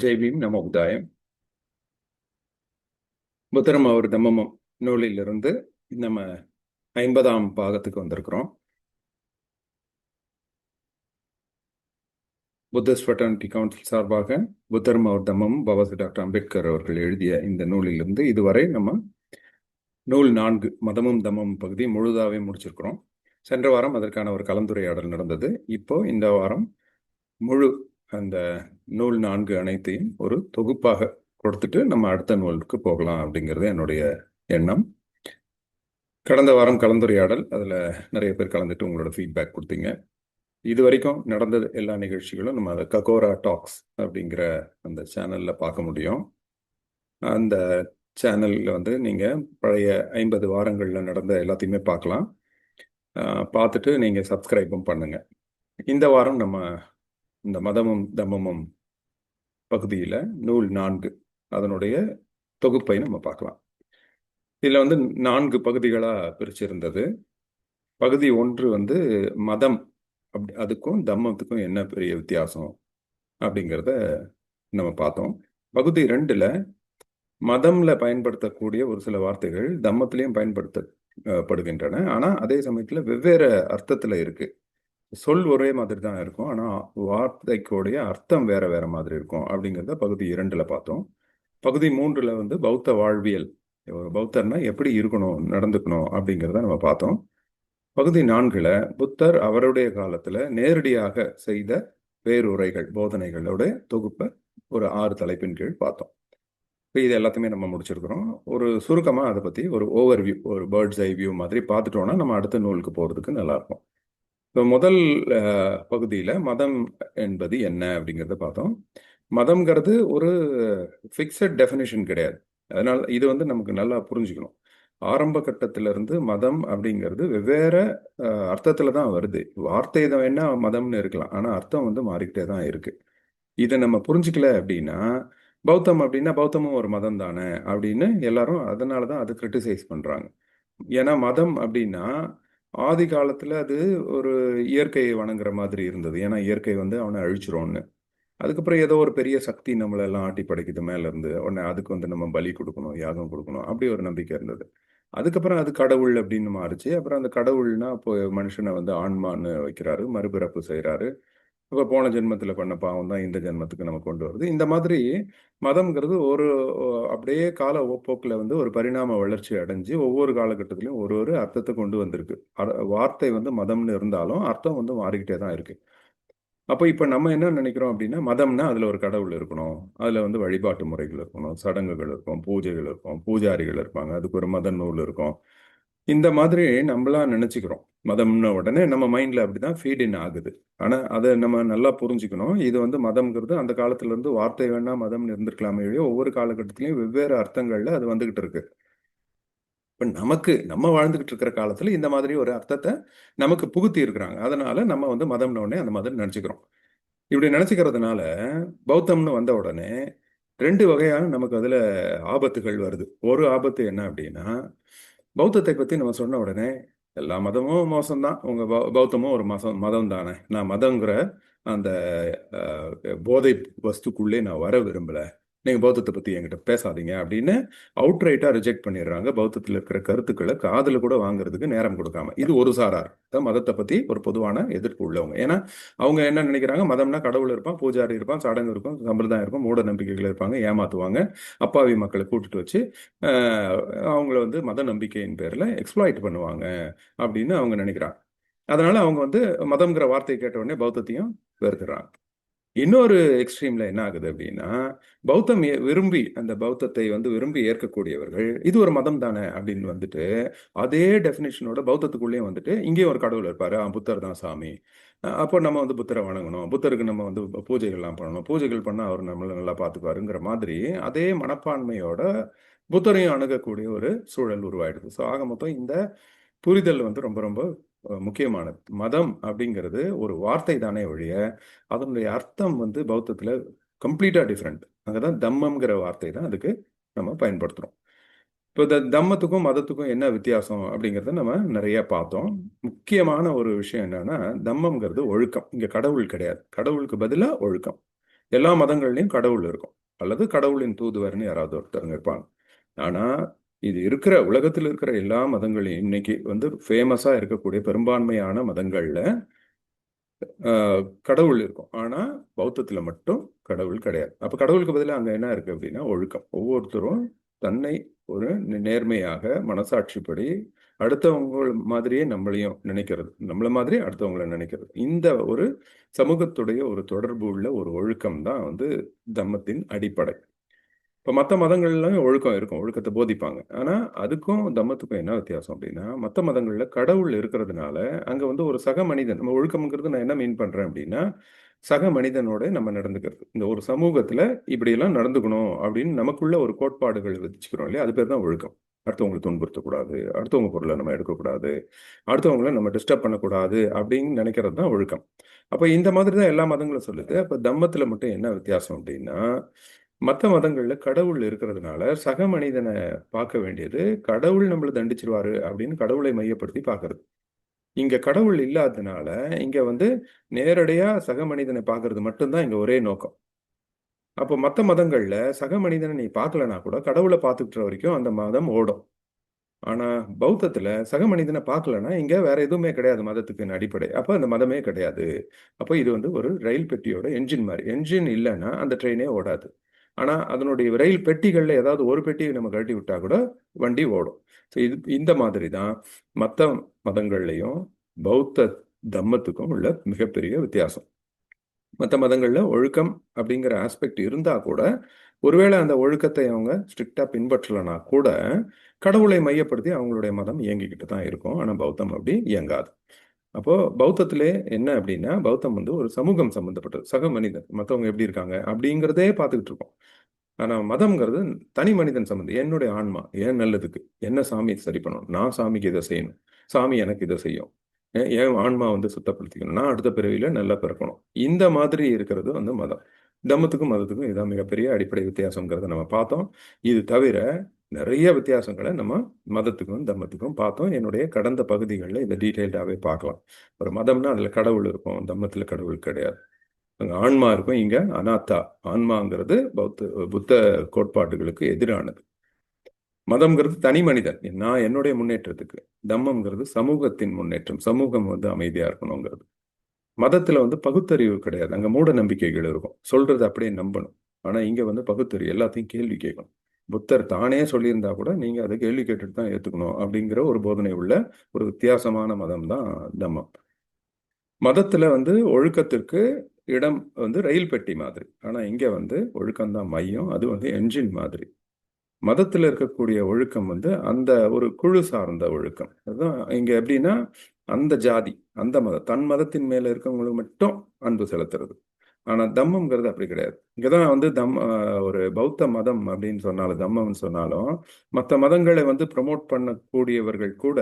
ஜெய் பீம் நம உதாயம். புத்தரம் அவர் தம்மமம் நூலிலிருந்து நம்ம 50ஆம் பாகத்துக்கு வந்திருக்கிறோம். புத்திஸ்ட் ஃப்ரெட்டர்னிட்டி கவுன்சில் சார்பாக புத்தரம் அவர் தம்மம் பாபாசி டாக்டர் அம்பேத்கர் அவர்கள் எழுதிய இந்த நூலிலிருந்து இதுவரை நம்ம நூல் 4 மதமும் தம்மமும் பகுதி முழுதாவே முடிச்சிருக்கிறோம். சென்ற வாரம் அதற்கான ஒரு கலந்துரையாடல் நடந்தது. இப்போ இந்த வாரம் முழு அந்த நூல் 4 அனைத்தையும் ஒரு தொகுப்பாக கொடுத்துட்டு நம்ம அடுத்த நூலுக்கு போகலாம் அப்படிங்கிறது என்னுடைய எண்ணம். கடந்த வாரம் கலந்துரையாடல், அதில் நிறைய பேர் கலந்துட்டு உங்களோட ஃபீட்பேக் கொடுத்தீங்க. இது வரைக்கும் நடந்த எல்லா நிகழ்ச்சிகளும் நம்ம அதை ககோரா டாக்ஸ் அப்படிங்கிற அந்த சேனலில் பார்க்க முடியும். அந்த சேனலில் வந்து நீங்கள் பழைய 50 வாரங்களில் நடந்த எல்லாத்தையுமே பார்க்கலாம். பார்த்துட்டு நீங்கள் சப்ஸ்கிரைபும் பண்ணுங்க. இந்த வாரம் நம்ம இந்த மதமும் தம்மமும் பகுதியில் நூல் 4 அதனுடைய தொகுப்பை நம்ம பார்க்கலாம். இதில் வந்து 4 பகுதிகளாக பிரிச்சிருந்தது. பகுதி 1 வந்து மதம், அதுக்கும் தம்மத்துக்கும் என்ன பெரிய வித்தியாசம் அப்படிங்கிறத நம்ம பார்த்தோம். பகுதி 2ல் மதம்ல பயன்படுத்தக்கூடிய ஒரு சில வார்த்தைகள் தம்மத்திலையும் பயன்படுத்தப்படுகின்றன. ஆனால் அதே சமயத்தில் வெவ்வேறு அர்த்தத்தில் இருக்கு. சொல் ஒரே மாதிரி தான் இருக்கும், ஆனால் வார்த்தைக்குடைய அர்த்தம் வேற வேற மாதிரி இருக்கும் அப்படிங்கிறத பகுதி 2ல் பார்த்தோம். பகுதி 3ல் வந்து பௌத்த வாழ்வியல், பௌத்தர்னா எப்படி இருக்கணும், நடந்துக்கணும் அப்படிங்கிறத நம்ம பார்த்தோம். பகுதி 4ல் புத்தர் அவருடைய காலத்தில் நேரடியாக செய்த பேருரைகள், போதனைகளோட தொகுப்பை ஒரு 6 தலைப்பின் கீழ் பார்த்தோம். இப்போ இது எல்லாத்தையுமே நம்ம முடிச்சிருக்கிறோம். ஒரு சுருக்கமாக அதை பற்றி ஒரு ஓவர்வியூ, ஒரு பேர்ட்ஸ் ஐ வியூ மாதிரி பார்த்துட்டோன்னா நம்ம அடுத்த நூலுக்கு போகிறதுக்கு நல்லாயிருக்கும். இப்போ முதல் பகுதியில் மதம் என்பது என்ன அப்படிங்கிறத பார்த்தோம். மதம்ங்கிறது ஒரு ஃபிக்ஸட் டெஃபினிஷன் கிடையாது. அதனால் இது வந்து நமக்கு நல்லா புரிஞ்சுக்கணும். ஆரம்ப கட்டத்திலிருந்து மதம் அப்படிங்கிறது வெவ்வேறு அர்த்தத்தில் தான் வருது. வார்த்தை தான் வேணா மதம்னு இருக்கலாம், ஆனால் அர்த்தம் வந்து மாறிக்கிட்டே தான் இருக்கு. இதை நம்ம புரிஞ்சுக்கல அப்படின்னா, பௌத்தம் அப்படின்னா பௌத்தமும் ஒரு மதம் தானே அப்படின்னு எல்லாரும் அதனால தான் அதை கிரிட்டிசைஸ் பண்ணுறாங்க. ஏன்னா மதம் அப்படின்னா ஆதி காலத்தில் அது ஒரு இயற்கையை வணங்குற மாதிரி இருந்தது. ஏன்னா இயற்கை வந்து அவனை அழிச்சிரும்னு. அதுக்கப்புறம் ஏதோ ஒரு பெரிய சக்தி நம்மளெல்லாம் ஆட்டி படைக்குது மேல இருந்து, உடனே அதுக்கு வந்து நம்ம பலி கொடுக்கணும், யாகம் கொடுக்கணும், அப்படி ஒரு நம்பிக்கை இருந்தது. அதுக்கப்புறம் அது கடவுள் அப்படின்னு மாறுச்சு. அப்புறம் அந்த கடவுள்னா இப்போ மனுஷனை வந்து ஆன்மான்னு வைக்கிறாரு, மறுபிறப்பு செய்கிறாரு. இப்போ போன ஜென்மத்தில் பண்ண பாவம் தான் இந்த ஜென்மத்துக்கு நம்ம கொண்டு வருது. இந்த மாதிரி மதம்ங்கிறது ஒரு அப்படியே கால போக்கில் வந்து ஒரு பரிணாம வளர்ச்சி அடைஞ்சு ஒவ்வொரு காலகட்டத்திலையும் ஒரு ஒரு அர்த்தத்தை கொண்டு வந்திருக்கு. வார்த்தை வந்து மதம்னு இருந்தாலும் அர்த்தம் வந்து மாறிக்கிட்டே தான் இருக்கு. அப்போ இப்போ நம்ம என்ன நினைக்கிறோம் அப்படின்னா, மதம்னா அதில் ஒரு கடவுள் இருக்கணும், அதில் வந்து வழிபாட்டு முறைகள் இருக்கணும், சடங்குகள் இருக்கும், பூஜைகள் இருக்கும், பூஜாரிகள் இருப்பாங்க, அதுக்கு ஒரு மத நூல் இருக்கும். இந்த மாதிரி நம்மளா நினச்சிக்கிறோம். மதம்னு உடனே நம்ம மைண்டில் அப்படி தான் ஃபீட் இன் ஆகுது. ஆனால் அதை நம்ம நல்லா புரிஞ்சுக்கணும். இது வந்து மதம்ங்கிறது அந்த காலத்துலேருந்து வார்த்தை வேணா மதம்னு இருந்திருக்கலாமே ஒழிய ஒவ்வொரு காலகட்டத்திலையும் வெவ்வேறு அர்த்தங்களில் அது வந்துக்கிட்டு இருக்கு. இப்போ நம்ம வாழ்ந்துகிட்டு இருக்கிற காலத்துல இந்த மாதிரி ஒரு அர்த்தத்தை நமக்கு புகுத்தி இருக்கிறாங்க. அதனால நம்ம வந்து மதம்னு உடனே அந்த மாதிரி நினைச்சுக்கிறோம். இப்படி நினைச்சுக்கிறதுனால பௌத்தம்னு வந்த உடனே 2 வகையான நமக்கு அதுல ஆபத்துகள் வருது. ஒரு ஆபத்து என்ன அப்படின்னா, பௌத்தத்தை பத்தி நம்ம சொன்ன உடனே எல்லா மதமும் மோசம்தான், உங்க பௌத்தமும் ஒரு மதம் தானே, நான் மதங்கிற அந்த போதை வஸ்துக்குள்ளே நான் வர விரும்பல, நீங்க பௌத்தத்தை பத்தி என்கிட்ட பேசாதீங்க அப்படின்னு அவுட்ரைட்டா ரிஜெக்ட் பண்ணிடுறாங்க. பௌத்தத்தில் இருக்கிற கருத்துக்களை காதுல கூட வாங்குறதுக்கு நேரம் கொடுக்காம. இது ஒரு சாரார் மதத்தை பத்தி ஒரு பொதுவான எதிர்ப்பு உள்ளவங்க. ஏன்னா அவங்க என்ன நினைக்கிறாங்க, மதம்னா கடவுள் இருப்பான், பூஜாரி இருப்பான், சடங்கு இருக்கும், சம்பிரதாயம் இருக்கும், மூட நம்பிக்கைகள் இருப்பாங்க, ஏமாத்துவாங்க, அப்பாவி மக்களை கூட்டிட்டு வச்சு அவங்கள வந்து மத நம்பிக்கையின் பேர்ல எக்ஸ்ப்ளாய்ட் பண்ணுவாங்க அப்படின்னு அவங்க நினைக்கிறாங்க. அதனால அவங்க வந்து மதம்ங்கிற வார்த்தையை கேட்ட உடனே பௌத்தத்தையும் வெறுக்கிறாங்க. இன்னொரு எக்ஸ்ட்ரீம்ல என்ன ஆகுது அப்படின்னா, பௌத்தம் விரும்பி அந்த பௌத்தத்தை வந்து விரும்பி ஏற்கக்கூடியவர்கள் இது ஒரு மதம் தானே அப்படின்னு வந்துட்டு அதே டெஃபினேஷனோட பௌத்தத்துக்குள்ளேயும் வந்துட்டு இங்கேயும் ஒரு கடவுள் இருப்பாரு, புத்தர் தான் சாமி, அப்போ நம்ம வந்து புத்தரை வணங்கணும், புத்தருக்கு நம்ம வந்து பூஜைகள்லாம் பண்ணணும், பூஜைகள் பண்ணால் அவர் நம்மளை நல்லா பார்த்துப்பாருங்கிற மாதிரி அதே மனப்பான்மையோட புத்தரையும் அணுகக்கூடிய ஒரு சூழல் உருவாயிடுது. ஸோ ஆக மொத்தம் இந்த புரிதல் வந்து ரொம்ப ரொம்ப முக்கியமானது. மதம் அப்படிங்கிறது ஒரு வார்த்தை தானே ஒழிய அதனுடைய அர்த்தம் வந்து பௌத்தத்தில் கம்ப்ளீட்டாக டிஃப்ரெண்ட். அங்கே தான் தம்மம்ங்கிற வார்த்தை தான் அதுக்கு நம்ம பயன்படுத்துகிறோம். இப்போ இந்த தம்மத்துக்கும் மதத்துக்கும் என்ன வித்தியாசம் அப்படிங்கிறத நம்ம நிறைய பார்த்தோம். முக்கியமான ஒரு விஷயம் என்னன்னா, தம்மம்ங்கிறது ஒழுக்கம். இங்கே கடவுள் கிடையாது, கடவுளுக்கு பதிலாக ஒழுக்கம். எல்லா மதங்கள்லையும் கடவுள் இருக்கும், அல்லது கடவுளின் தூதுவர்னு யாராவது ஒருத்தருங்க இருப்பாங்க. ஆனா இது இருக்கிற உலகத்தில் இருக்கிற எல்லா மதங்களையும் இன்னைக்கு வந்து ஃபேமஸா இருக்கக்கூடிய பெரும்பான்மையான மதங்கள்ல கடவுள் இருக்கும். ஆனா பௌத்தத்துல மட்டும் கடவுள் கிடையாது. அப்ப கடவுளுக்கு பதிலா அங்க என்ன இருக்கு அப்படின்னா ஒழுக்கம். ஒவ்வொருத்தரும் தன்னை ஒரு நேர்மையாக மனசாட்சிப்படி அடுத்தவங்க மாதிரியே நம்மளையும் நினைக்கிறது, நம்மள மாதிரி அடுத்தவங்களை நினைக்கிறது, இந்த ஒரு சமூகத்துடைய ஒரு தொடர்பு உள்ள ஒரு ஒழுக்கம் தான் வந்து தம்மத்தின் அடிப்படை. இப்போ மற்ற மதங்கள்லாம் ஒழுக்கம் இருக்கும், ஒழுக்கத்தை போதிப்பாங்க. ஆனால் அதுக்கும் தம்மத்துக்கும் என்ன வித்தியாசம் அப்படின்னா, மற்ற மதங்களில் கடவுள் இருக்கிறதுனால அங்கே வந்து ஒரு சக மனிதன், நம்ம ஒழுக்கம்ங்கிறது நான் என்ன மீன் பண்ணுறேன் அப்படின்னா, சக மனிதனோட நம்ம நடந்துக்கிறது. இந்த ஒரு சமூகத்தில் இப்படியெல்லாம் நடந்துக்கணும் அப்படின்னு நமக்குள்ள ஒரு கோட்பாடுகள் விதிச்சுக்கிறோம் இல்லையா, அது பேர் தான் ஒழுக்கம். அடுத்தவங்களை துன்புறுத்தக்கூடாது, அடுத்தவங்க பொருளை நம்ம எடுக்கக்கூடாது, அடுத்தவங்களை நம்ம டிஸ்டர்ப் பண்ணக்கூடாது அப்படின்னு நினைக்கிறது தான் ஒழுக்கம். அப்போ இந்த மாதிரி தான் எல்லா மதங்களும் சொல்லுது. அப்போ தம்மத்தில் மட்டும் என்ன வித்தியாசம் அப்படின்னா, மற்ற மதங்கள்ல கடவுள் இருக்கிறதுனால சக மனிதனை பார்க்க வேண்டியது கடவுள் நம்மளை தண்டிச்சிருவாரு அப்படின்னு கடவுளை மையப்படுத்தி பார்க்கறது. இங்க கடவுள் இல்லாததுனால இங்க வந்து நேரடியா சக மனிதனை பார்க்கறது மட்டும்தான் இங்க ஒரே நோக்கம். அப்போ மற்ற மதங்கள்ல சக மனிதனை நீ பார்க்கலனா கூட கடவுளை பார்த்துக்கிற வரைக்கும் அந்த மதம் ஓடும். ஆனா பௌத்தத்துல சக மனிதனை பார்க்கலனா இங்க வேற எதுவுமே கிடையாது மதத்துக்கு அடிப்படை. அப்ப அந்த மதமே கிடையாது. அப்போ இது வந்து ஒரு ரயில் பெட்டியோட என்ஜின் மாதிரி. என்ஜின் இல்லைன்னா அந்த ட்ரெயினே ஓடாது. ஆனா அதனுடைய ரயில் பெட்டிகள்ல ஏதாவது ஒரு பெட்டியை நம்ம கழட்டி விட்டா கூட வண்டி ஓடும். ஸோ இது இந்த மாதிரி தான் மற்ற மதங்கள்லையும் பௌத்த தம்மத்துக்கும் உள்ள மிகப்பெரிய வித்தியாசம். மற்ற மதங்கள்ல ஒழுக்கம் அப்படிங்கிற ஆஸ்பெக்ட் இருந்தா கூட ஒருவேளை அந்த ஒழுக்கத்தை அவங்க ஸ்ட்ரிக்டா பின்பற்றலைனா கூட கடவுளை மையப்படுத்தி அவங்களுடைய மதம் இயங்கிக்கிட்டு தான் இருக்கும். ஆனா பௌத்தம் அப்படி இயங்காது. அப்போ பௌத்தத்திலே என்ன அப்படின்னா, பௌத்தம் வந்து ஒரு சமூகம் சம்பந்தப்பட்டது, சக மனிதன் மற்றவங்க எப்படி இருக்காங்க அப்படிங்கிறதே பார்த்துக்கிட்டு இருக்கோம். ஆனா மதம்ங்கிறது தனி மனிதன் சம்பந்தம். என்னுடைய ஆன்மா ஏன் நல்லதுக்கு என்ன சாமி சரி பண்ணணும், நான் சாமிக்கு இதை செய்யணும், சாமி எனக்கு இதை செய்யும், என் ஆன்மா வந்து சுத்தப்படுத்திக்கணும், நான் அடுத்த பிறவியில நல்லா பிறக்கணும். இந்த மாதிரி இருக்கிறது வந்து மதம். தம்மத்துக்கும் மதத்துக்கும் இதான் மிகப்பெரிய அடிப்படை வித்தியாசங்கிறத நம்ம பார்த்தோம். இது தவிர நிறைய வித்தியாசங்களை நம்ம மதத்துக்கும் தம்மத்துக்கும் பார்த்தோம். என்னுடைய கடந்த பகுதிகளில் இதை டீட்டெயில்டாகவே பார்க்கலாம். ஒரு மதம்னா அதுல கடவுள் இருக்கும், தம்மத்துல கடவுள் கிடையாது. அங்க ஆன்மா இருக்கும், இங்க அனாத்தா. ஆன்மாங்கிறது புத்த கோட்பாடுகளுக்கு எதிரானது. மதம்ங்கிறது தனி மனிதன், நான் என்னுடைய முன்னேற்றத்துக்கு. தம்மம்ங்கிறது சமூகத்தின் முன்னேற்றம், சமூகம் வந்து அமைதியா இருக்கணுங்கிறது. மதத்துல வந்து பகுத்தறிவு கிடையாது, அங்க மூட நம்பிக்கைகள் இருக்கும், சொல்றது அப்படியே நம்பணும். ஆனா இங்க வந்து பகுத்தறிவு, எல்லாத்தையும் கேள்வி கேட்கணும். புத்தர் தானே சொல்லியிருந்தா கூட நீங்க அதை கேள்வி கேட்டுட்டு தான் ஏத்துக்கணும் அப்படிங்கிற ஒரு போதனை உள்ள ஒரு வித்தியாசமான மதம் தான் தம்மம். மதத்துல வந்து ஒழுக்கத்திற்கு இடம் வந்து ரயில் பெட்டி மாதிரி, ஆனா இங்க வந்து ஒழுக்கம்தான் மையம், அது வந்து என்ஜின் மாதிரி. மதத்துல இருக்கக்கூடிய ஒழுக்கம் வந்து அந்த ஒரு குழு சார்ந்த ஒழுக்கம். அதுதான் இங்க எப்படின்னா, அந்த ஜாதி, அந்த மதம், தன் மதத்தின் மேல இருக்கவங்களுக்கு மட்டும் அன்பு செலுத்துறது. ஆனா தம்மம்ங்கிறது அப்படி கிடையாது. இங்கதான் வந்து ஒரு பௌத்த மதம் அப்படின்னு சொன்னாலும், தம்மம்னு சொன்னாலும், மற்ற மதங்களை வந்து ப்ரமோட் பண்ணக்கூடியவர்கள் கூட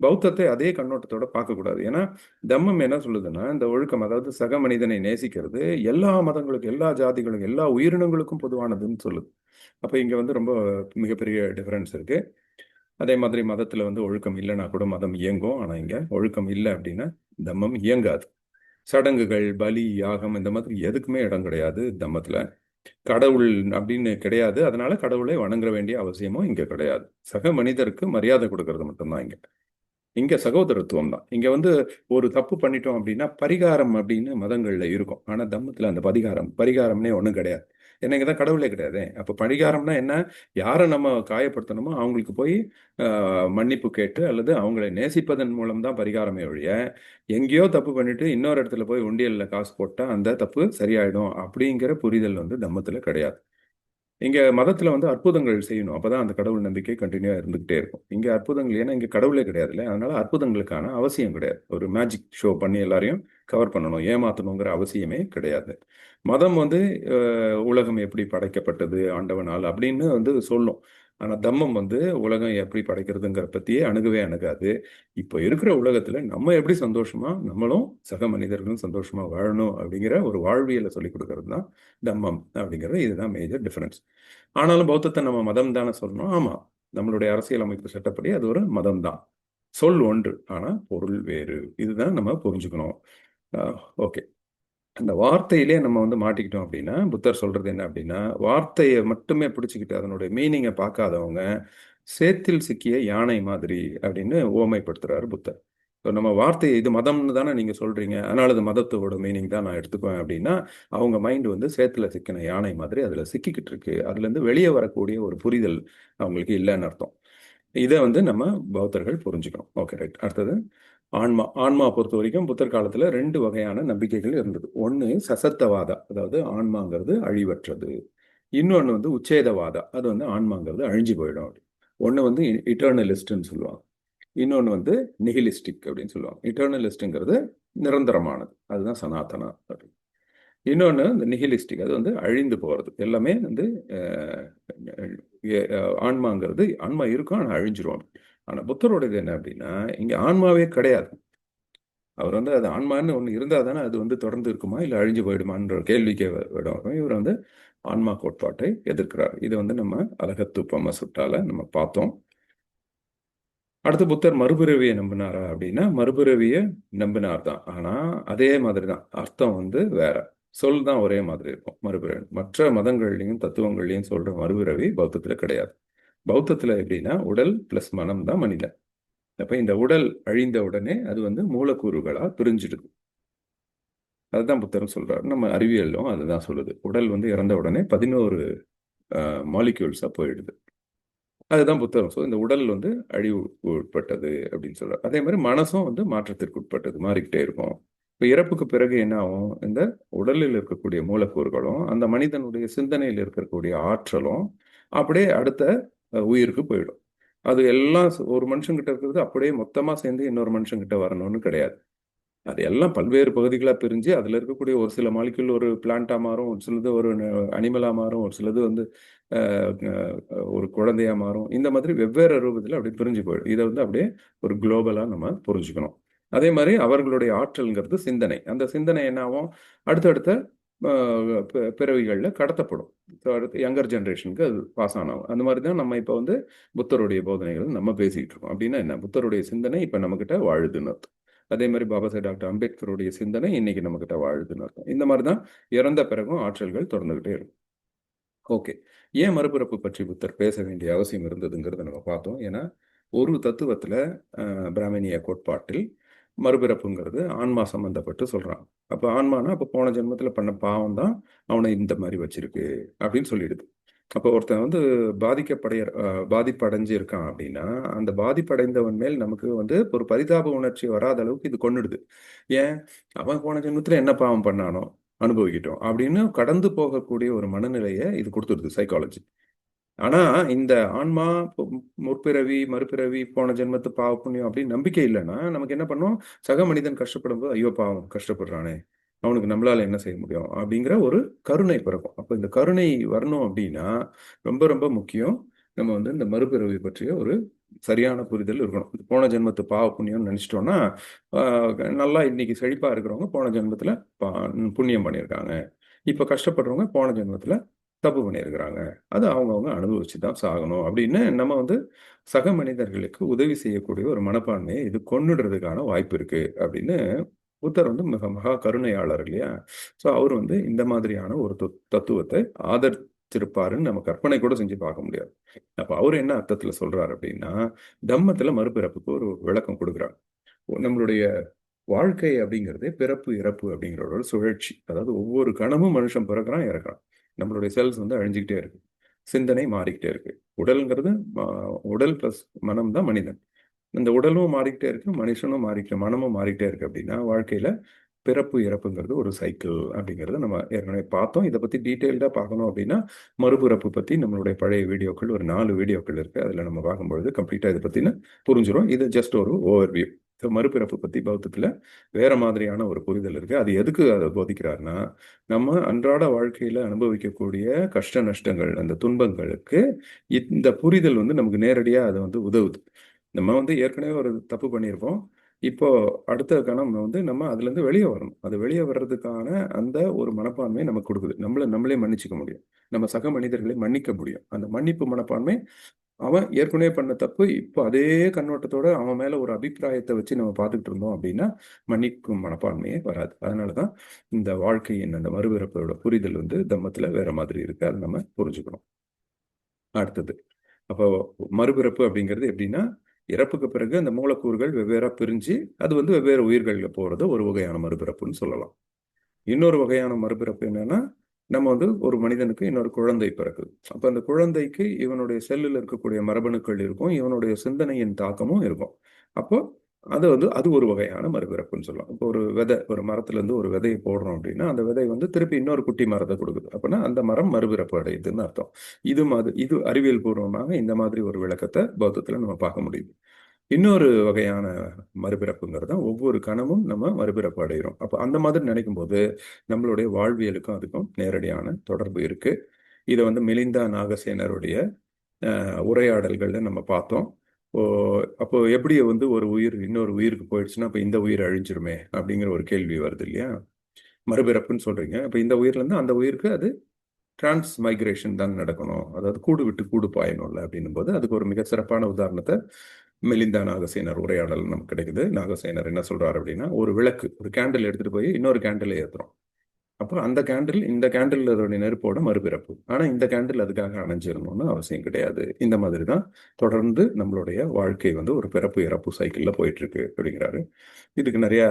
பௌத்தத்தை அதே கண்ணோட்டத்தோட பார்க்கக்கூடாது. ஏன்னா தம்மம் என்ன சொல்லுதுன்னா, இந்த ஒழுக்கம், அதாவது சக மனிதனை நேசிக்கிறது எல்லா மதங்களுக்கும், எல்லா ஜாதிகளுக்கும், எல்லா உயிரினங்களுக்கும் பொதுவானதுன்னு சொல்லுது. அப்ப இங்க வந்து ரொம்ப மிகப்பெரிய டிஃபரன்ஸ் இருக்கு. அதே மாதிரி மதத்துல வந்து ஒழுக்கம் இல்லைன்னா கூட மதம் இயங்கும். ஆனா இங்க ஒழுக்கம் இல்லை அப்படின்னா தம்மம் இயங்காது. சடங்குகள், பலி, யாகம் இந்த மாதிரி எதுக்குமே இடம் கிடையாது தம்மத்துல. கடவுள் அப்படின்னு கிடையாது, அதனால கடவுளை வணங்க வேண்டிய அவசியமும் இங்க கிடையாது. சக மனிதருக்கு மரியாதை கொடுக்கறது மட்டும்தான் இங்க. இங்க சகோதரத்துவம் தான். இங்க வந்து ஒரு தப்பு பண்ணிட்டோம் அப்படின்னா பரிகாரம் அப்படின்னு மதங்கள்ல இருக்கும். ஆனா தம்மத்துல அந்த பரிகாரம்னே ஒண்ணும் கிடையாது. ஏன்னா இங்கதான் கடவுளே கிடையாது. அப்ப பரிகாரம்னா என்ன, யாரை நம்ம காயப்படுத்தணுமோ அவங்களுக்கு போய் மன்னிப்பு கேட்டு அல்லது அவங்களை நேசிப்பதன் மூலம் தான் பரிகாரமே ஒழிய, எங்கேயோ தப்பு பண்ணிட்டு இன்னொரு இடத்துல போய் உண்டியல்ல காசு போட்டா அந்த தப்பு சரியாயிடும் அப்படிங்கிற புரிதல் வந்து தம்மத்துல கிடையாது. இங்க மதத்துல வந்து அற்புதங்கள் செய்யணும், அப்பதான் அந்த கடவுள் நம்பிக்கை கண்டினியூவா இருந்துகிட்டே இருக்கும். இங்க அற்புதங்கள், ஏன்னா இங்க கடவுளே கிடையாதுல்ல, அதனால அற்புதங்களுக்கான அவசியம் கிடையாது. ஒரு மேஜிக் ஷோ பண்ணி எல்லாரையும் கவர் பண்ணணும், ஏமாத்தணுங்கிற அவசியமே கிடையாது. மதம் வந்து உலகம் எப்படி படைக்கப்பட்டது ஆண்டவனால் அப்படின்னு வந்து சொல்லும். ஆனா தம்மம் வந்து உலகம் எப்படி படைக்கிறதுங்கிற பத்தியே அணுகவே அணுகாது. இப்போ இருக்கிற உலகத்துல நம்ம எப்படி சந்தோஷமா, நம்மளும் சக மனிதர்களும் சந்தோஷமா வாழணும் அப்படிங்கிற ஒரு வாழ்வியலை சொல்லிக் கொடுக்கறது தான் தம்மம் அப்படிங்கிறது. இதுதான் மேஜர் டிஃபரன்ஸ். ஆனாலும் பௌத்தத்தை நம்ம மதம் தானே சொல்லணும். ஆமா, நம்மளுடைய அரசியலமைப்பு சட்டப்படி அது ஒரு மதம் தான். சொல் ஒன்று, ஆனா பொருள் வேறு. இதுதான் நம்ம புரிஞ்சுக்கணும். ஓகே. அந்த வார்த்தையிலே நம்ம வந்து மாட்டிக்கிட்டோம் அப்படின்னா, புத்தர் சொல்றது என்ன அப்படின்னா, வார்த்தையை மட்டுமே பிடிச்சுக்கிட்டு அதனுடைய மீனிங்கை பார்க்காதவங்க சேத்தில் சிக்கிய யானை மாதிரி அப்படின்னு உவமைப்படுத்துறாரு புத்தர். இப்போ நம்ம வார்த்தையை இது மதம்னு தானே நீங்க சொல்றீங்க, அதனால இது மதத்தோட மீனிங் தான் நான் எடுத்துக்குவேன் அப்படின்னா, அவங்க மைண்ட் வந்து சேத்துல சிக்கின யானை மாதிரி அதுல சிக்கிக்கிட்டு இருக்கு. அதுல இருந்து வெளியே வரக்கூடிய ஒரு புரிதல் அவங்களுக்கு இல்லைன்னு அர்த்தம். இதை வந்து நம்ம பௌத்தர்கள் புரிஞ்சுக்கணும். Okay, right. அடுத்தது ஆன்மா. ஆன்மா பொறுத்த வரைக்கும் புத்தர் காலத்துல ரெண்டு வகையான நம்பிக்கைகள் இருந்தது. ஒன்று சசத்தவாதா, அதாவது ஆன்மாங்கிறது அழிவற்றது. இன்னொன்று வந்து உச்சேதவாதா, அது வந்து ஆன்மாங்கிறது அழிஞ்சு போயிடும். ஒன்று வந்து இட்டர்னலிஸ்ட்னு சொல்லுவாங்க, இன்னொன்று வந்து நிகிலிஸ்டிக் அப்படின்னு சொல்லுவாங்க. இட்டர்னலிஸ்ட்ங்கிறது நிரந்தரமானது, அதுதான் சனாதனா. இன்னொன்று இந்த நிகிலிஸ்டிக், அது வந்து அழிந்து போகிறது. எல்லாமே வந்து ஆன்மாங்கிறது, ஆன்மா இருக்கும் ஆனால் அழிஞ்சிரும். ஆனால் புத்தரோடது என்ன அப்படின்னா, இங்கே ஆன்மாவே கிடையாது. அவர் வந்து அது ஆன்மான்னு ஒன்று இருந்தால் தானே அது வந்து தொடர்ந்து இருக்குமா இல்லை அழிஞ்சு போயிடுமான்ற கேள்விக்கே விடும். இவர் வந்து ஆன்மா கோட்பாட்டை எதிர்க்கிறார். இதை வந்து நம்ம அழகத்துப்பம சுட்டால நம்ம பார்த்தோம். அடுத்து புத்தர் மறுபிறவியை நம்பினாரா அப்படின்னா, மறுபிறவியை நம்பினார் தான். ஆனால் அதே மாதிரி தான், அர்த்தம் வந்து வேற, சொல் தான் ஒரே மாதிரி இருக்கும். மறுபிறவி மற்ற மதங்கள்லையும் தத்துவங்கள்லையும் சொல்ற மறுபிறவி பௌத்தத்தில் கிடையாது. பௌத்தத்தில் எப்படின்னா, உடல் பிளஸ் மனம் தான் மனிதன். அப்ப இந்த உடல் அழிந்த உடனே அது வந்து மூலக்கூறுகளா பிரிஞ்சிடுது. அதுதான் புத்தரும் சொல்றாரு. நம்ம அறிவியலும் அதுதான் சொல்லுது. உடல் வந்து இறந்த உடனே 11 மாலிக்யூல்ஸா போயிடுது. அதுதான் புத்தகம். ஸோ இந்த உடல் வந்து அழிவு உட்பட்டது அப்படின்னு சொல்றாரு. அதே மாதிரி மனசும் வந்து மாற்றத்திற்கு உட்பட்டது, மாறிக்கிட்டே இருக்கும். இப்போ இறப்புக்கு பிறகு என்ன ஆகும்? இந்த உடலில் இருக்கக்கூடிய மூலக்கூறுகளும் அந்த மனிதனுடைய சிந்தனையில் இருக்கக்கூடிய ஆற்றலும் அப்படியே அடுத்த உயிருக்கு போயிடும். அது எல்லாம் ஒரு மனுஷங்கிட்ட இருக்கிறது அப்படியே மொத்தமா சேர்ந்து இன்னொரு மனுஷங்கிட்ட வரணும்னு கிடையாது. அது எல்லாம் பல்வேறு பகுதிகளாக பிரிஞ்சு அதில் இருக்கக்கூடிய ஒரு சில மாலிக்யூல் ஒரு பிளான்ட்டா மாறும், ஒரு சிலது ஒரு அனிமலா மாறும், ஒரு சிலது வந்து ஒரு குழந்தையா மாறும். இந்த மாதிரி வெவ்வேறு ரூபத்தில் அப்படி பிரிஞ்சு போயிடும். இதை வந்து அப்படியே ஒரு குளோபலா நம்ம புரிஞ்சுக்கணும். அதே மாதிரி அவர்களுடைய ஆற்றல்ங்கிறது சிந்தனை. அந்த சிந்தனை என்ன ஆகும்? அடுத்தடுத்த பிறவிகளில் கடத்தப்படும். அடுத்து யங்கர் ஜென்ரேஷனுக்கு அது பாஸ் ஆகும். அந்த மாதிரி தான் நம்ம இப்போ வந்து புத்தருடைய போதனைகள் நம்ம பேசிக்கிட்டு இருக்கோம். அப்படின்னா என்ன? புத்தருடைய சிந்தனை இப்போ நம்மக்கிட்ட வாழுதுன்னு அர்த்தம். அதே மாதிரி பாபா சாஹேப் டாக்டர் அம்பேத்கருடைய சிந்தனை இன்னைக்கு நம்மக்கிட்ட வாழுதுன்னு அர்த்தம். இந்த மாதிரி தான் இறந்த பிறகும் ஆற்றல்கள் தொடர்ந்துகிட்டே இருக்கும். ஓகே, ஏன் மறுபிறப்பு பற்றி புத்தர் பேச வேண்டிய அவசியம் இருந்ததுங்கிறத நம்ம பார்த்தோம். ஏன்னா ஒரு தத்துவத்தில், பிராமணிய கோட்பாட்டில் மறுபிறப்புங்கிறது ஆன்மா சம்பந்தப்பட்டு சொல்கிறான். அப்போ ஆன்மானா அப்போ போன ஜென்மத்தில் பண்ண பாவம் தான் அவனை இந்த மாதிரி வச்சிருக்கு அப்படின்னு சொல்லிடுது. அப்போ ஒருத்தன் வந்து பாதிப்படைஞ்சு இருக்கான் அப்படின்னா, அந்த பாதிப்படைந்தவன் மேல் நமக்கு வந்து ஒரு பரிதாப உணர்ச்சி வராத அளவுக்கு இது கொன்னுடுது. ஏன்? அவன் போன ஜென்மத்தில் என்ன பாவம் பண்ணானோ அனுபவிக்கிட்டோம் அப்படின்னு கடந்து போகக்கூடிய ஒரு மனநிலையை இது கொடுத்துருது சைக்காலஜி. ஆனா இந்த ஆன்மா முற்பிறவி மறுபிறவி போன ஜென்மத்து பாவ புண்ணியம் அப்படின்னு நம்பிக்கை இல்லைன்னா நமக்கு என்ன பண்ணும்? சக மனிதன் கஷ்டப்படும் போது ஐயோ பாவம் கஷ்டப்படுறானே, அவனுக்கு நம்மளால என்ன செய்ய முடியும் அப்படிங்கிற ஒரு கருணை பிறக்கும். அப்ப இந்த கருணை வரணும் அப்படின்னா ரொம்ப ரொம்ப முக்கியம், நம்ம வந்து இந்த மறுபிறவி பற்றிய ஒரு சரியான புரிதல் இருக்கணும். போன ஜென்மத்து பாவ புண்ணியம்னு நினைச்சிட்டோம்னா, நல்லா இன்னைக்கு செழிப்பா இருக்கிறவங்க போன ஜென்மத்துல புண்ணியம் பண்ணியிருக்காங்க, இப்ப கஷ்டப்படுறவங்க போன ஜென்மத்துல தப்பு பண்ணியிருக்கிறாங்க, அது அவங்கவுங்க அனுபவிச்சு தான் சாகணும் அப்படின்னு நம்ம வந்து சக மனிதர்களுக்கு உதவி செய்யக்கூடிய ஒரு மனப்பான்மையை இது கொன்னுடுறதுக்கான வாய்ப்பு இருக்கு அப்படின்னு புத்தர் வந்து மிக மகா கருணையாளர் இல்லையா? ஸோ அவர் வந்து இந்த மாதிரியான ஒரு தத்துவத்தை ஆதரிச்சிருப்பாருன்னு நம்ம கற்பனை கூட செஞ்சு பார்க்க முடியாது. அப்போ அவர் என்ன அர்த்தத்தில் சொல்றாரு அப்படின்னா, தம்மத்தில் மறுபிறப்புக்கு ஒரு விளக்கம் கொடுக்குறார். நம்மளுடைய வாழ்க்கை அப்படிங்கிறது பிறப்பு இறப்பு அப்படிங்கிற ஒரு சுழற்சி. அதாவது ஒவ்வொரு கணமும் மனுஷன் பிறக்கிறான் இறக்குறான். நம்மளுடைய செல்ஸ் வந்து அழிஞ்சிக்கிட்டே இருக்கு, சிந்தனை மாறிக்கிட்டே இருக்கு. உடல்ங்கிறது உடல் பிளஸ் மனம் தான் மனிதன். இந்த உடலும் மாறிக்கிட்டே இருக்கு, மனுஷனும் மாறிக்கிட்டு மனமும் மாறிக்கிட்டே இருக்கு. அப்படின்னா வாழ்க்கையில பிறப்பு இறப்புங்கிறது ஒரு சைக்கிள் அப்படிங்கிறத நம்ம ஏற்கனவே பார்த்தோம். இதை பற்றி டீட்டெயில்டாக பார்க்கணும் அப்படின்னா மறுபிறப்பு பற்றி நம்மளுடைய பழைய வீடியோக்கள் ஒரு 4 வீடியோக்கள் இருக்குது, அதில் நம்ம பார்க்கும்பொழுது கம்ப்ளீட்டாக இதை பற்றின புரிஞ்சிடும். இது ஜஸ்ட் ஒரு ஓவர்வியூ. மறுபிறப்பு பற்றி பௌத்தத்தில் வேற மாதிரியான ஒரு புரிதல் இருக்கு. அது எதுக்கு அதை போதிக்கிறாருன்னா, நம்ம அன்றாட வாழ்க்கையில் அனுபவிக்கக்கூடிய கஷ்ட நஷ்டங்கள், அந்த துன்பங்களுக்கு இந்த புரிதல் வந்து நமக்கு நேரடியாக அதை வந்து உதவுது. நம்ம வந்து ஏற்கனவே ஒரு தப்பு பண்ணியிருப்போம், இப்போ அடுத்த கணம் வந்து நம்ம அதுலேருந்து வெளியே வரணும். அது வெளியே வர்றதுக்கான அந்த ஒரு மனப்பான்மை நமக்கு கொடுக்குது. நம்மளை நம்மளே மன்னிச்சுக்க முடியும், நம்ம சக மனிதர்களை மன்னிக்க முடியும். அந்த மன்னிப்பு மனப்பான்மை அவன் ஏற்கனவே பண்ண தப்பு இப்போ அதே கண்ணோட்டத்தோட அவன் மேல ஒரு அபிப்பிராயத்தை வச்சு நம்ம பார்த்துக்கிட்டு இருந்தோம் அப்படின்னா மன்னிக்கும் மனப்பான்மையே வராது. அதனாலதான் இந்த வாழ்க்கையின் அந்த மறுபிறப்போட புரிதல் வந்து தம்மத்துல வேற மாதிரி இருக்கு. அதை நம்ம புரிஞ்சுக்கணும். அடுத்தது, அப்போ மறுபிறப்பு அப்படிங்கிறது எப்படின்னா, இறப்புக்கு பிறகு அந்த மூலக்கூறுகள் வெவ்வேறா பிரிஞ்சு அது வந்து வெவ்வேறு உயிர்களில் போறது ஒரு வகையான மறுபிறப்புன்னு சொல்லலாம். இன்னொரு வகையான மறுபிறப்பு என்னன்னா, நம்ம வந்து ஒரு மனிதனுக்கு இன்னொரு குழந்தை பிறக்குது. அப்ப அந்த குழந்தைக்கு இவனுடைய செல்லில் இருக்கக்கூடிய மரபணுக்கள் இருக்கும், இவனுடைய சிந்தனையின் தாக்கமும் இருக்கும். அப்போ அது வந்து அது ஒரு வகையான மறுபிறப்புன்னு சொல்லலாம். இப்போ ஒரு விதை, ஒரு மரத்துல இருந்து ஒரு விதையை போடுறோம் அப்படின்னா அந்த விதை வந்து திருப்பி இன்னொரு குட்டி மரத்தை கொடுக்குது. அப்படின்னா அந்த மரம் மறுபிறப்பு அடையுதுன்னு அர்த்தம். இது அறிவியல் பூர்வமாக இந்த மாதிரி ஒரு விளக்கத்தை பௌத்தத்துல நம்ம பார்க்க முடியுது. இன்னொரு வகையான மறுபிறப்புங்கிறது தான் ஒவ்வொரு கணமும் நம்ம மறுபிறப்பு அடைகிறோம். அப்போ அந்த மாதிரி நினைக்கும் போது நம்மளுடைய வாழ்வியலுக்கும் அதுக்கும் நேரடியான தொடர்பு இருக்கு. இதை வந்து மிலிந்தா நாகசேனருடைய உரையாடல்கள்ல நம்ம பார்த்தோம். ஓ, அப்போ எப்படி வந்து ஒரு உயிர் இன்னொரு உயிருக்கு போயிடுச்சுன்னா அப்போ இந்த உயிர் அழிஞ்சிருமே அப்படிங்கிற ஒரு கேள்வி வருது இல்லையா? மறுபிறப்புன்னு சொல்றீங்க, அப்போ இந்த உயிர்ல இருந்து அந்த உயிருக்கு அது டிரான்ஸ் மைக்ரேஷன் தான் நடக்கணும், அதாவது கூடு விட்டு கூடு பாயணும்ல அப்படின்னும் போது அதுக்கு ஒரு மிக சிறப்பான உதாரணத்தை மிலிந்தா நாகசேனர் உரையாடல் நமக்கு கிடைக்குது. நாகசேனர் என்ன சொல்றாரு அப்படின்னா, ஒரு விளக்கு, ஒரு கேண்டில் எடுத்துட்டு போய் இன்னொரு கேண்டில் ஏத்துறோம். அப்போ அந்த கேண்டில் இந்த கேண்டில் நெருப்போட மறுபிறப்பு. ஆனா இந்த கேண்டில் அதுக்காக அணைஞ்சிடணும்னு அவசியம் கிடையாது. இந்த மாதிரி தான் தொடர்ந்து நம்மளுடைய வாழ்க்கை வந்து ஒரு பிறப்பு இறப்பு சைக்கிள்ல போயிட்டு இருக்கு அப்படிங்கிறாரு. இதுக்கு நிறைய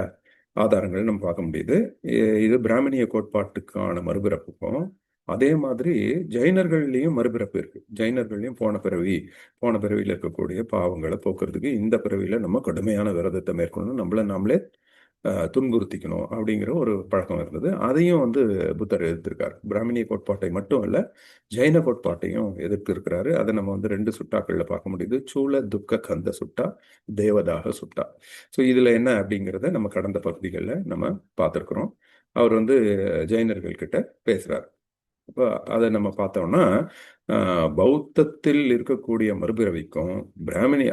ஆதாரங்கள் நம்ம பார்க்க முடியுது. இது பிராமணிய கோட்பாட்டுக்கான மறுபிறப்புக்கும் அதே மாதிரி ஜைனர்கள்லையும் மறுபிறப்பு இருக்கு. ஜைனர்கள்லையும் போன பிறவியில் இருக்கக்கூடிய பாவங்களை போக்குறதுக்கு இந்த பிறவியில நம்ம கடுமையான விரதத்தை மேற்கொள்ளணும், நம்மள நாமளே துன்புறுத்திக்கணும் அப்படிங்கிற ஒரு பழக்கம் இருந்தது. அதையும் வந்து புத்தர் எதிர்த்திருக்காரு. பிராமணிய கோட்பாட்டை மட்டும் இல்ல, ஜைன கோட்பாட்டையும் எதிர்த்து இருக்கிறாரு. அதை நம்ம வந்து 2 சுட்டாக்கள்ல பார்க்க முடியுது. சூல துக்க கந்த சுட்டா, தேவதாக சுட்டா. ஸோ இதுல என்ன அப்படிங்கிறத நம்ம கடந்த பகுதிகளில் நம்ம பார்த்துருக்குறோம். அவர் வந்து ஜைனர்கள் கிட்ட பேசுறாரு. அப்போ அதை நம்ம பார்த்தோம்னா பௌத்தத்தில் இருக்கக்கூடிய மறுபிறவிக்கும்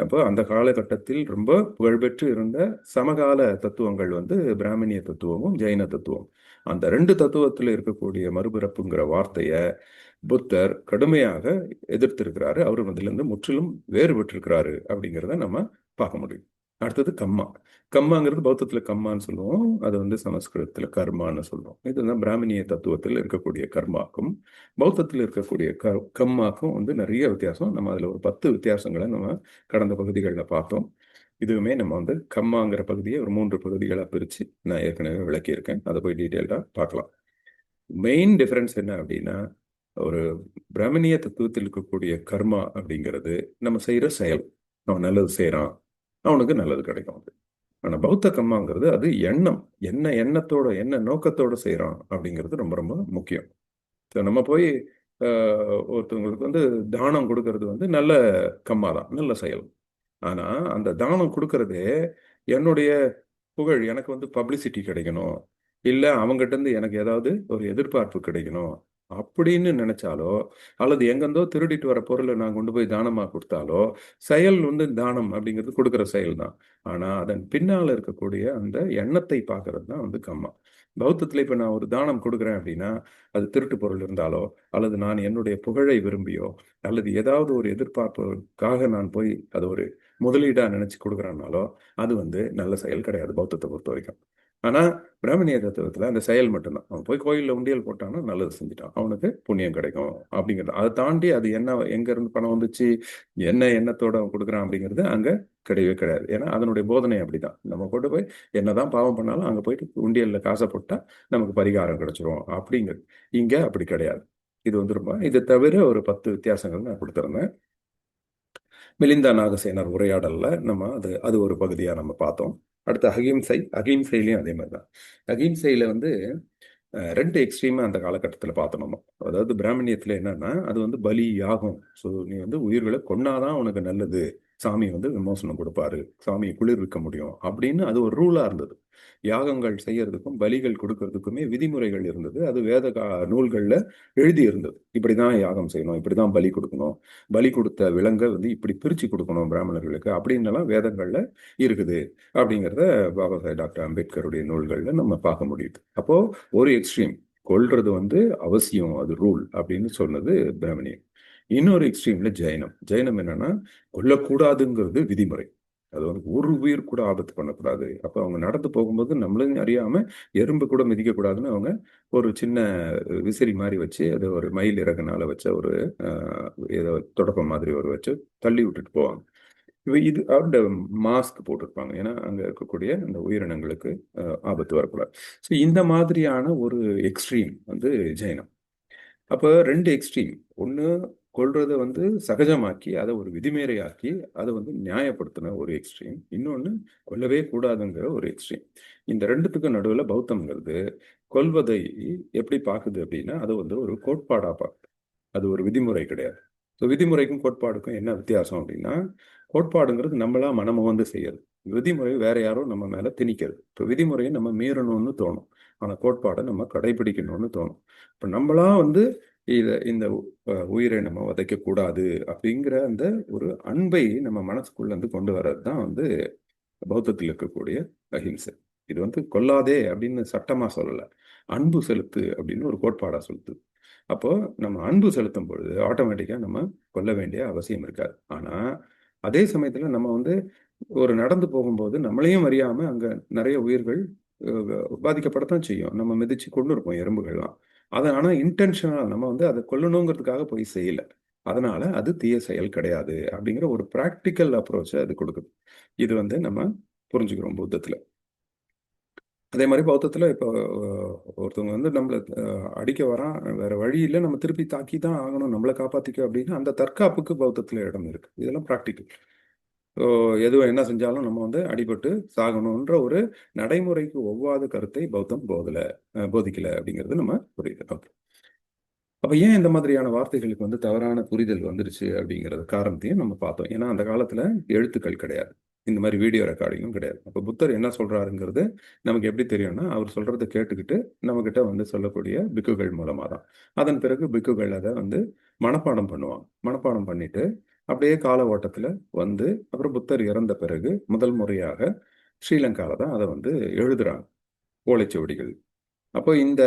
அப்போ அந்த காலகட்டத்தில் ரொம்ப புகழ்பெற்று இருந்த சமகால தத்துவங்கள் வந்து பிராமணிய தத்துவமும் ஜெயின தத்துவம். அந்த 2 தத்துவத்தில் இருக்கக்கூடிய மறுபிறப்புங்கிற வார்த்தையை புத்தர் கடுமையாக எதிர்த்திருக்கிறாரு. அவர் அதிலிருந்து முற்றிலும் வேறுபட்டிருக்கிறாரு அப்படிங்கிறத நம்ம பார்க்க முடியும். அடுத்தது கம்மா. கம்மாங்கிறது பௌத்தத்துல கம்மான்னு சொல்லுவோம், அது வந்து சமஸ்கிருதத்துல கர்மான்னு சொல்லுவோம். இதுதான் பிராமணிய தத்துவத்தில் இருக்கக்கூடிய கர்மாக்கும் பௌத்தத்தில் இருக்கக்கூடிய கம்மாக்கும் வந்து நிறைய வித்தியாசம். நம்ம அதுல ஒரு 10 வித்தியாசங்களை நம்ம கடந்த பகுதிகளில் பார்த்தோம். இதுவுமே நம்ம வந்து கம்மாங்கிற பகுதியை ஒரு 3 பகுதிகளாக பிரித்து நான் ஏற்கனவே விளக்கியிருக்கேன். அதை போய் டீட்டெயில்டாக பார்க்கலாம். மெயின் டிஃபரன்ஸ் என்ன அப்படின்னா, ஒரு பிராமணிய தத்துவத்தில் இருக்கக்கூடிய கர்மா அப்படிங்கிறது நம்ம செய்கிற செயல். அவன் நல்லது செய்கிறான், அவனுக்கு நல்லது கிடைக்கும். அது ஆனால் பௌத்த கம்மாங்கிறது அது எண்ணம், என்ன எண்ணத்தோட என்ன நோக்கத்தோட செய்கிறான் அப்படிங்கிறது ரொம்ப ரொம்ப முக்கியம். ஸோ நம்ம போய் ஒருத்தவங்களுக்கு வந்து தானம் கொடுக்கறது வந்து நல்ல கம்மா தான், நல்ல செயல். ஆனால் அந்த தானம் கொடுக்கறதே என்னுடைய புகழ், எனக்கு வந்து பப்ளிசிட்டி கிடைக்கணும், இல்லை அவங்ககிட்ட இருந்து எனக்கு ஏதாவது ஒரு எதிர்பார்ப்பு கிடைக்கணும் அப்படின்னு நினைச்சாலோ, அல்லது எங்கேருந்தோ திருடிட்டு வர பொருளை நான் கொண்டு போய் தானமாக கொடுத்தாலோ, செயல் வந்து தானம் அப்படிங்கிறது கொடுக்குற செயல் தான். ஆனால் அதன் பின்னால் இருக்கக்கூடிய அந்த எண்ணத்தை பார்க்கறது தான் வந்து கம்மா. பௌத்தத்தில் இப்போ நான் ஒரு தானம் கொடுக்குறேன் அப்படின்னா, அது திருட்டு பொருள் இருந்தாலோ, அல்லது நான் என்னுடைய புகழை விரும்பியோ, அல்லது ஏதாவது ஒரு எதிர்பார்ப்புக்காக நான் போய் அது ஒரு முதலீடாக நினைச்சு கொடுக்குறேன்னாலோ, அது வந்து நல்ல செயல் கிடையாது பௌத்தத்தை பொறுத்த வரைக்கும். ஆனால் பிராமணிய தத்துவத்தில் அந்த செயல் மட்டும்தான். அவன் போய் கோயிலில் உண்டியல் போட்டான்னா நல்லது செஞ்சுட்டான், அவனுக்கு புண்ணியம் கிடைக்கும் அப்படிங்கிறது. அதை தாண்டி அது என்ன, எங்கேருந்து பணம் வந்துச்சு, என்ன எண்ணத்தோட அவன் கொடுக்குறான் அப்படிங்கிறது அங்கே கிடையவே கிடையாது. ஏன்னா அதனுடைய போதனை அப்படிதான். நம்ம கொண்டு போய் என்னதான் பாவம் பண்ணாலும் அங்கே போயிட்டு உண்டியலில் காசை போட்டால் நமக்கு பரிகாரம் கிடைச்சிரும் அப்படிங்கிறது. இங்கே அப்படி கிடையாது. இது வந்து ரொம்ப, இதை தவிர ஒரு 10 வித்தியாசங்கள் நான் கொடுத்துருந்தேன். மிலிந்தா நாகசேனர் உரையாடல்ல நம்ம அது ஒரு பகுதியாக நம்ம பார்த்தோம். அடுத்து அகிம்சையிலையும் அதே மாதிரி தான். அகிம்சையில வந்து 2 எக்ஸ்ட்ரீமா அந்த காலகட்டத்தில் பார்த்தோம் நம்ம. அதாவது பிராமணியத்தில் என்னன்னா, அது வந்து பலி யாகம். ஸோ நீ வந்து உயிர்களை கொன்னாதான் உனக்கு நல்லது, சாமி வந்து விமோசனம் கொடுப்பாரு, சாமியை குளிர்விக்க முடியும் அப்படின்னு அது ஒரு ரூலா இருந்தது. யாகங்கள் செய்யறதுக்கும் பலிகள் கொடுக்கறதுக்குமே விதிமுறைகள் இருந்தது. அது வேத நூல்களில் எழுதி இருந்தது. இப்படிதான் யாகம் செய்யணும், இப்படிதான் பலி கொடுக்கணும், பலி கொடுத்த விலங்கை வந்து இப்படி பிரிச்சு கொடுக்கணும் பிராமணர்களுக்கு அப்படின்னலாம் வேதங்கள்ல இருக்குது அப்படிங்கிறத பாபா சாஹேப் டாக்டர் அம்பேத்கருடைய நூல்கள்ல நம்ம பார்க்க முடியுது. அப்போ ஒரு எக்ஸ்ட்ரீம் கொல்றது வந்து அவசியம், அது ரூல் அப்படின்னு சொன்னது பிராமணியம். இன்னொரு எக்ஸ்ட்ரீம்ல ஜெயினம். ஜெயினம் என்னன்னா கொல்லக்கூடாதுங்கிறது விதிமுறை. அது வந்து ஒரு உயிர் கூட ஆபத்து பண்ணக்கூடாது. அப்போ அவங்க நடந்து போகும்போது நம்மளும் அறியாம எறும்பு கூட மிதிக்கக்கூடாதுன்னு அவங்க ஒரு சின்ன விசிறி மாதிரி வச்சு அது ஒரு மயில் இறகுனால வச்ச ஒரு ஏதோ தொடப்பம் மாதிரி ஒரு வச்சு தள்ளி விட்டுட்டு போவாங்க. இது அந்த மாஸ்க் போட்டிருப்பாங்க. ஏன்னா அங்க இருக்கக்கூடிய அந்த உயிரினங்களுக்கு ஆபத்து வரக்கூடாது. ஸோ இந்த மாதிரியான ஒரு எக்ஸ்ட்ரீம் வந்து ஜெயினம். அப்போ ரெண்டு எக்ஸ்ட்ரீம். ஒன்று கொள்றதை வந்து சகஜமாக்கி அதை ஒரு விதிமீறையாக்கி அதை வந்து நியாயப்படுத்தின ஒரு எக்ஸ்ட்ரீம். இன்னொன்று கொல்லவே கூடாதுங்கிற ஒரு எக்ஸ்ட்ரீம். இந்த ரெண்டுத்துக்கும் நடுவில் பௌத்தம்ங்கிறது கொல்வதை எப்படி பார்க்குது அப்படின்னா அது வந்து ஒரு கோட்பாடாக பார்க்குது. அது ஒரு விதிமுறை கிடையாது. ஸோ விதிமுறைக்கும் கோட்பாடுக்கும் என்ன வித்தியாசம் அப்படின்னா கோட்பாடுங்கிறது நம்மளா மனம வந்து செய்யறது. விதிமுறை வேற யாரும் நம்ம மேல திணிக்கிறது. இப்போ விதிமுறையை நம்ம மீறணும்னு தோணும். ஆனால் கோட்பாடை நம்ம கடைபிடிக்கணும்னு தோணும். இப்போ நம்மளா வந்து இந்த உயிரை நம்ம வதைக்கக்கூடாது அப்படிங்கிற அந்த ஒரு அன்பை நம்ம மனசுக்குள்ள இருந்து கொண்டு வர்றது தான் வந்து பௌத்தத்தில் இருக்கக்கூடிய அஹிம்சை. இது வந்து கொல்லாதே அப்படின்னு சட்டமா சொல்லல, அன்பு செலுத்து அப்படின்னு ஒரு கோட்பாடா சொல்லுது. அப்போ நம்ம அன்பு செலுத்தும் பொழுது ஆட்டோமேட்டிக்கா நம்ம கொல்ல வேண்டிய அவசியம் இருக்காது. ஆனா அதே சமயத்துல நம்ம வந்து ஒரு நடந்து போகும்போது நம்மளையும் அறியாம அங்க நிறைய உயிர்கள் பாதிக்கப்படத்தான் செய்யும். நம்ம மிதிச்சு கொண்டு இருப்போம் எறும்புகள்லாம். அதை ஆனா இன்டென்ஷனலா நம்ம வந்து அதை கொல்லணுங்கிறதுக்காக போய் செய்யல. அதனால அது தீய செயல் கிடையாது அப்படிங்கிற ஒரு பிராக்டிக்கல் அப்ரோச்சை அது கொடுக்குது. இது வந்து நம்ம புரிஞ்சுக்கிறோம் புத்தத்துல. அதே மாதிரி பௌத்தத்துல இப்போ ஒருத்தவங்க வந்து நம்மளை அடிக்க வரான், வேற வழி இல்லை, நம்ம திருப்பி தாக்கி தான் ஆகணும், நம்மளை காப்பாத்திக்க அப்படின்னா அந்த தற்காப்புக்கு பௌத்தத்துல இடம் இருக்கு. இதெல்லாம் ப்ராக்டிக்கல். ஸோ எதுவும் என்ன செஞ்சாலும் நம்ம வந்து அடிபட்டு சாகணுன்ற ஒரு நடைமுறைக்கு ஒவ்வாத கருத்தை பௌத்தம் போதிக்கல அப்படிங்கிறது நம்ம புரியுது. ஓகே. அப்ப ஏன் இந்த மாதிரியான வார்த்தைகளுக்கு வந்து தவறான புரிதல் வந்துருச்சு அப்படிங்கிறது காரணத்தையும் நம்ம பார்த்தோம். ஏன்னா அந்த காலத்துல எழுத்துக்கள் கிடையாது, இந்த மாதிரி வீடியோ ரெக்கார்டிங்கும் கிடையாது. அப்போ புத்தர் என்ன சொல்றாருங்கிறது நமக்கு எப்படி தெரியும்னா அவர் சொல்றதை கேட்டுக்கிட்டு நம்ம கிட்ட வந்து சொல்லக்கூடிய பிக்குகள் மூலமா தான். அதன் பிறகு பிக்குகள் அதை வந்து மனப்பாடம் பண்ணுவாங்க. மனப்பாடம் பண்ணிட்டு அப்படியே கால ஓட்டத்துல வந்து அப்புறம் புத்தர் இறந்த பிறகு முதல் முறையாக ஸ்ரீலங்கால தான் அதை வந்து எழுதுறாங்க, ஓலைச்சுவடிகள். அப்போ இந்த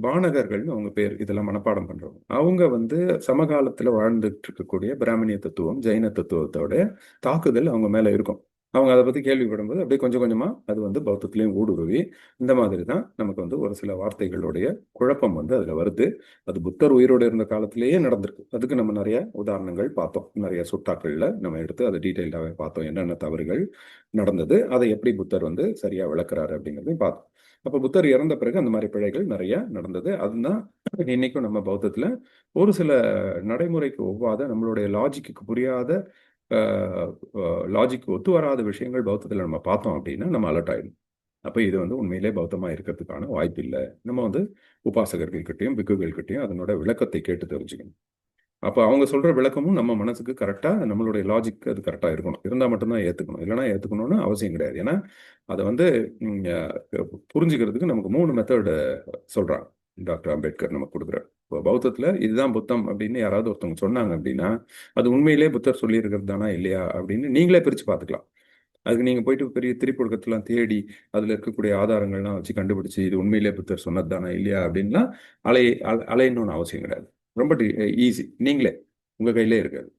பானகர்கள்னு அவங்க பேர், இதெல்லாம் மனப்பாடம் பண்றவங்க. அவங்க வந்து சமகாலத்துல வாழ்ந்துட்டு இருக்கக்கூடிய பிராமணிய தத்துவம், ஜெயின தத்துவத்தோட தாக்குதல் அவங்க மேல இருக்கும். அவங்க அதை பத்தி கேள்விப்படும்போது அப்படியே கொஞ்சம் கொஞ்சமா அது வந்து பௌத்தத்திலையும் ஊடுருவி இந்த மாதிரி தான் நமக்கு வந்து ஒரு சில வார்த்தைகளுடைய குழப்பம் வந்து அதுல வருது. அது புத்தர் உயிரோடு இருந்த காலத்திலேயே நடந்திருக்கு. அதுக்கு நம்ம நிறைய உதாரணங்கள் பார்த்தோம். நிறைய சுட்டாக்கள்ல நம்ம எடுத்து அதை டீட்டெயில்டாகவே பார்த்தோம், என்னென்ன தவறுகள் நடந்தது, அதை எப்படி புத்தர் வந்து சரியா விளக்குறாரு அப்படிங்கிறதையும் பார்த்தோம். அப்போ புத்தர் இறந்த பிறகு அந்த மாதிரி பிழைகள் நிறைய நடந்தது. அதுதான் இன்னைக்கும் நம்ம பௌத்தத்துல ஒரு சில நடைமுறைக்கு ஒவ்வாத, நம்மளுடைய லாஜிக்கு புரியாத, லாஜிக் ஒத்து வராத விஷயங்கள் பௌத்தத்துல நம்ம பார்த்தோம் அப்படின்னா நம்ம அலர்ட் ஆயிடும். அப்போ இது வந்து உண்மையிலே பௌத்தமா இருக்கிறதுக்கான வாய்ப்பு இல்லை. நம்ம வந்து உபாசகர்கள்கிட்டையும் பிக்குகள்கிட்டையும் அதனோட விளக்கத்தை கேட்டு தெரிஞ்சுக்கணும். அப்போ அவங்க சொல்ற விளக்கமும் நம்ம மனசுக்கு கரெக்டா, நம்மளுடைய லாஜிக் அது கரெக்டா இருக்கணும். இருந்தா மட்டும்தான் ஏத்துக்கணும், இல்லைன்னா ஏத்துக்கணும்னு அவசியம் கிடையாது. ஏன்னா அதை வந்து புரிஞ்சுக்கிறதுக்கு நமக்கு 3 மெத்தட் சொல்றாங்க டாக்டர் அம்பேத்கர் நமக்கு கொடுக்குறாரு. இப்போ பௌத்தத்துல இதுதான் புத்தம் அப்படின்னு யாராவது ஒருத்தவங்க சொன்னாங்க அப்படின்னா அது உண்மையிலே புத்தர் சொல்லியிருக்கிறது தானா இல்லையா அப்படின்னு நீங்களே பிரிச்சு பார்த்துக்கலாம். அதுக்கு நீங்க போயிட்டு பெரிய திரிபுடகத்தெல்லாம் தேடி அதுல இருக்கக்கூடிய ஆதாரங்கள்லாம் வச்சு கண்டுபிடிச்சு இது உண்மையிலே புத்தர் சொன்னது தானா இல்லையா அப்படின்லாம் அலையணும்னு அவசியம் கிடையாது. ரொம்ப ஈஸி, நீங்களே உங்க கையிலே இருக்காது.